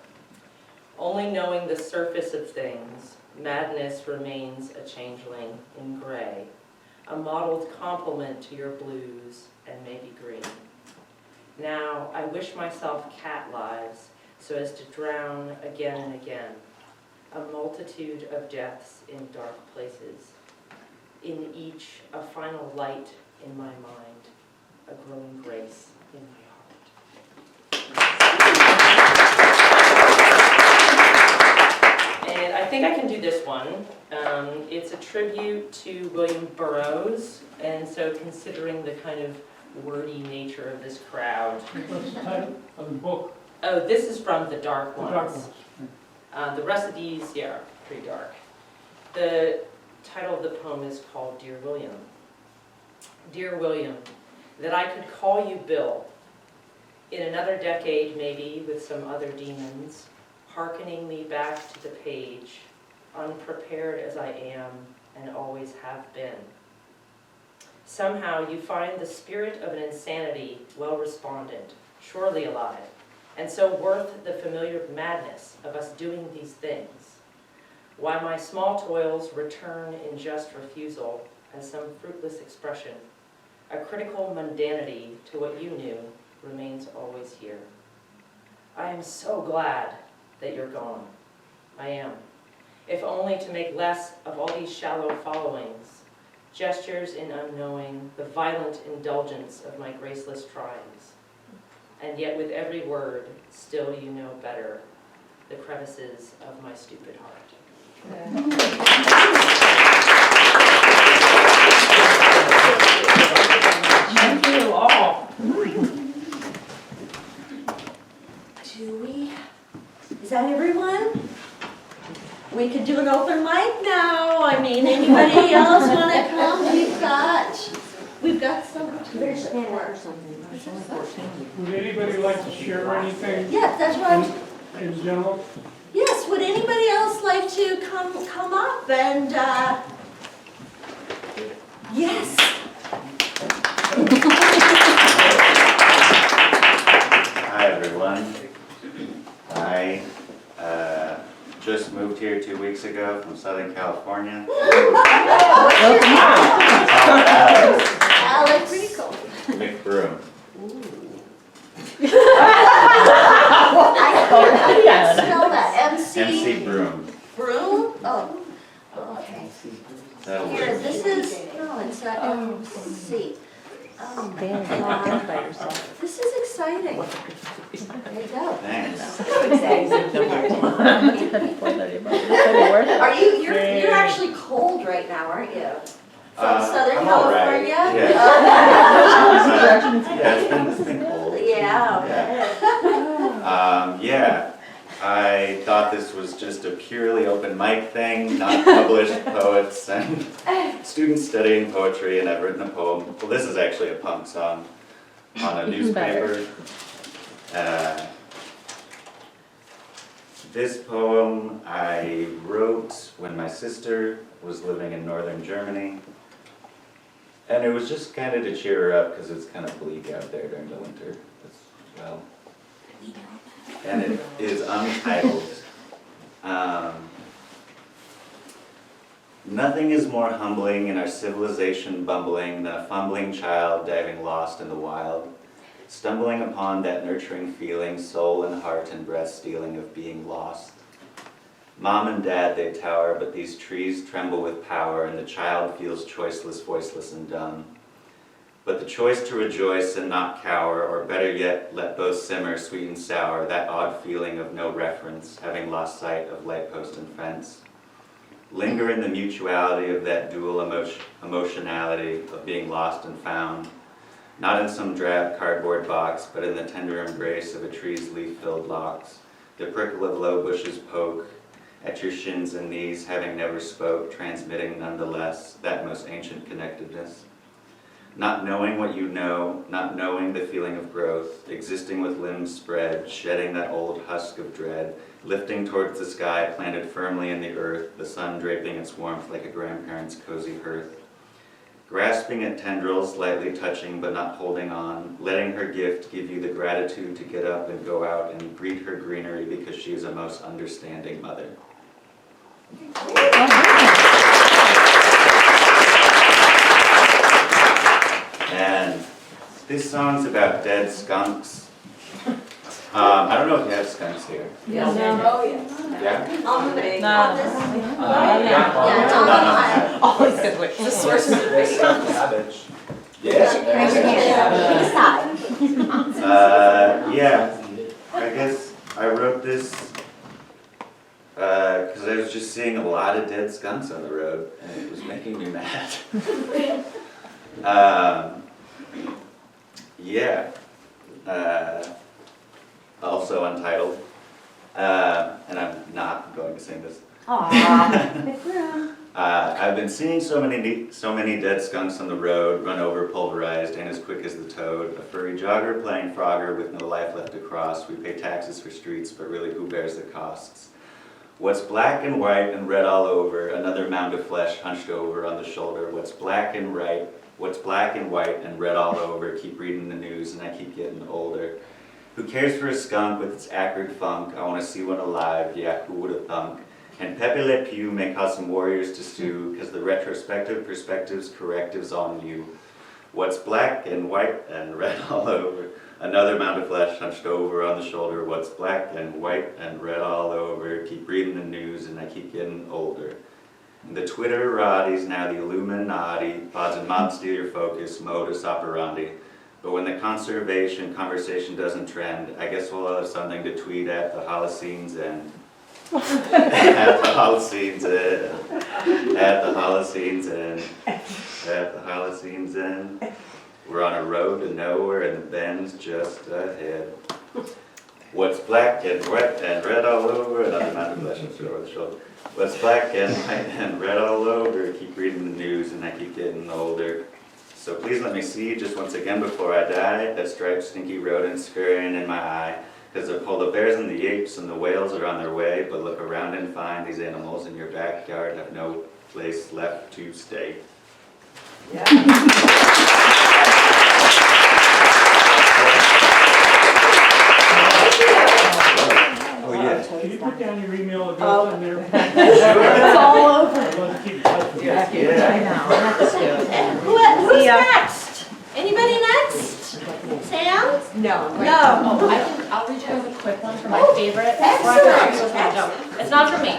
Speaker 14: Only knowing the surface of things, madness remains a changeling in gray, a mottled complement to your blues and maybe green. Now I wish myself cat lives so as to drown again and again, a multitude of deaths in dark places, in each a final light in my mind, a growing grace in my heart. And I think I can do this one. It's a tribute to William Burroughs, and so considering the kind of wordy nature of this crowd.
Speaker 4: What's the title of the book?
Speaker 14: Oh, this is from The Dark Ones.
Speaker 4: The Dark Ones.
Speaker 14: The rest of these, yeah, are pretty dark. The title of the poem is called Dear William. Dear William, that I could call you Bill, in another decade maybe with some other demons, hearkening me back to the page, unprepared as I am and always have been. Somehow you find the spirit of an insanity well respondent, surely alive, and so worth the familiar madness of us doing these things. Why my small toils return in just refusal as some fruitless expression, a critical mundanity to what you knew remains always here. I am so glad that you're gone. I am. If only to make less of all these shallow followings, gestures in unknowing, the violent indulgence of my graceless tryings. And yet with every word, still you know better, the crevices of my stupid heart. Thank you all.
Speaker 1: Is that everyone? We could do an open mic now. I mean, anybody else want to come? We've got some. There's more.
Speaker 4: Would anybody like to share anything
Speaker 1: Yeah, that's right.
Speaker 4: in general?
Speaker 1: Yes, would anybody else like to come up and Yes.
Speaker 15: Hi, everyone. I just moved here 2 weeks ago from Southern California.
Speaker 1: Alex. Pretty cool.
Speaker 15: McBroom.
Speaker 1: I can't spell that.
Speaker 15: MC Broom.
Speaker 1: Broom? Oh, okay.
Speaker 15: That'll
Speaker 1: Here,
Speaker 15: work.
Speaker 1: this is, no, it's a MC. Oh my God. This is exciting. There you go.
Speaker 15: Thanks.
Speaker 1: Are you're actually cold right now, aren't you? From Southern
Speaker 15: I'm all right.
Speaker 1: California?
Speaker 15: Yeah, it's been cold.
Speaker 1: Yeah.
Speaker 15: I thought this was just a purely open mic thing, not published poets and students studying poetry, and I've written a poem. Well, this is actually a punk song on a newspaper. This poem I wrote when my sister was living in northern Germany. And it was just kind of to cheer her up because it's kind of bleak out there during the winter as well. And it is untitled. Nothing is more humbling in our civilization bumbling than a fumbling child diving lost in the wild, stumbling upon that nurturing feeling, soul and heart and breath stealing of being lost. Mom and dad, they tower, but these trees tremble with power, and the child feels choiceless, voiceless, and dumb. But the choice to rejoice and not cower, or better yet, let both simmer, sweet and sour, that odd feeling of no reference, having lost sight of light post and fence. Linger in the mutuality of that dual emotionality of being lost and found, not in some drab cardboard box, but in the tender embrace of a tree's leaf-filled locks. The prickle of low bushes poke at your shins and knees, having never spoke, transmitting nonetheless that most ancient connectedness. Not knowing what you know, not knowing the feeling of growth, existing with limbs spread, shedding that old husk of dread, lifting towards the sky, planted firmly in the earth, the sun draping its warmth like a grandparent's cozy hearth. Grasping at tendrils, lightly touching but not holding on, letting her gift give you the gratitude to get up and go out and greet her greenery because she is a most understanding mother. And this song's about dead skunks. I don't know if you have skunks here.
Speaker 1: Yes.
Speaker 6: Oh, yes.
Speaker 15: Yeah?
Speaker 1: On this.
Speaker 14: Always good way. The sources of big
Speaker 15: Cabbage. Yeah, I guess I wrote this because I was just seeing a lot of dead skunks on the road, and it was making me mad. Yeah. Also untitled. And I'm not going to sing this. I've been seeing so many dead skunks on the road, run over, pulverized, and as quick as the toad. A furry jogger playing Frogger with no life left to cross. We pay taxes for streets, but really who bears the costs? What's black and white and red all over? Another mound of flesh hunched over on the shoulder. What's black and white and red all over? Keep reading the news and I keep getting older. Who cares for a skunk with its acrid funk? I want to see one alive, yeah, who would have thunk? And Pepe Le Pew may cause some warriors to stew, because the retrospective perspectives correctives on you. What's black and white and red all over? Another mound of flesh hunched over on the shoulder. What's black and white and red all over? Keep reading the news and I keep getting older. And the Twitterati's now the Illuminati, pods and mobs steal your focus, modus operandi. But when the conservation conversation doesn't trend, I guess we'll have something to tweet at the Holocene end. At the Holocene's end. At the Holocene's end. At the Holocene's end. We're on a road to nowhere and the bend's just ahead. What's black and white and red all over? Another mound of flesh over the shoulder. What's black and white and red all over? Keep reading the news and I keep getting older. So please let me see just once again before I die that striped stinky rodent scurrying in my eye. Because the polar bears and the apes and the whales are on their way, but look around and find these animals in your backyard have no place left to stay.
Speaker 11: Oh, yeah.
Speaker 4: Can you put down your email address in there?
Speaker 2: It's all over.
Speaker 4: I'd love to keep in touch with you.
Speaker 2: I know.
Speaker 1: Who's next? Anybody next? Sam?
Speaker 16: No.
Speaker 1: No.
Speaker 16: I'll read you a quick one for my
Speaker 1: Oh,
Speaker 16: favorite.
Speaker 1: excellent.
Speaker 16: No, it's not from me.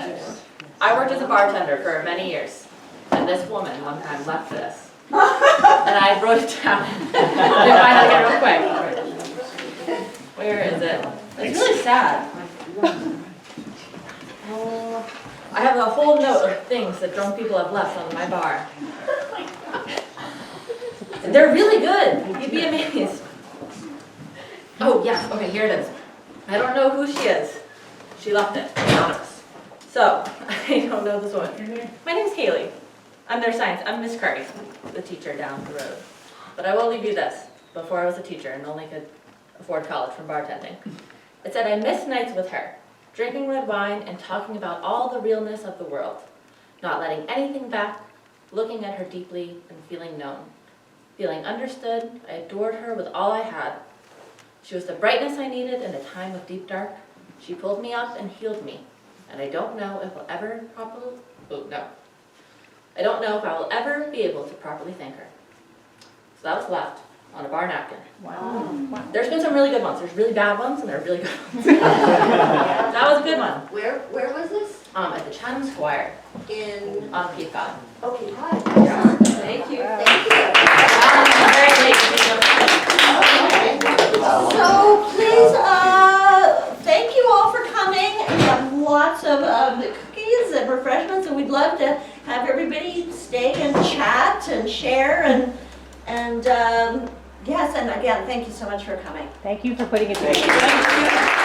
Speaker 16: I worked as a bartender for many years, and this woman one time left this. And I wrote it down. If I had to get it real quick. Where is it? It's really sad. Oh, I have a whole note of things that drunk people have left on my bar. They're really good. You'd be amazed. Oh, yes. Okay, here it is. I don't know who she is. She left it. Anonymous. So, I don't know this woman. My name's Haley. I'm their science. I'm Miss Curry, the teacher down the road. But I will leave you this. Before I was a teacher and only could afford college from bartending. It said I missed nights with her, drinking red wine and talking about all the realness of the world, not letting anything back, looking at her deeply and feeling known. Feeling understood, I adored her with all I had. She was the brightness I needed in a time of deep dark. She pulled me up and healed me. And I don't know if I'll ever I don't know if I will ever be able to properly thank her. So that was left on a bar napkin.
Speaker 2: Wow.
Speaker 16: There's been some really good ones. There's really bad ones and there are really good ones. That was a good one.
Speaker 1: Where was this?
Speaker 16: At the Chatham Square on Cape Cod.
Speaker 1: Okay, hi. Excellent.
Speaker 16: Thank you.
Speaker 1: Thank you.
Speaker 16: Very late.
Speaker 1: So please, thank you all for coming. We have lots of cookies and refreshments, and we'd love to have everybody stay and chat and share and yes, and again, thank you so much for coming.
Speaker 2: Thank you for putting it together.
Speaker 16: Thank you.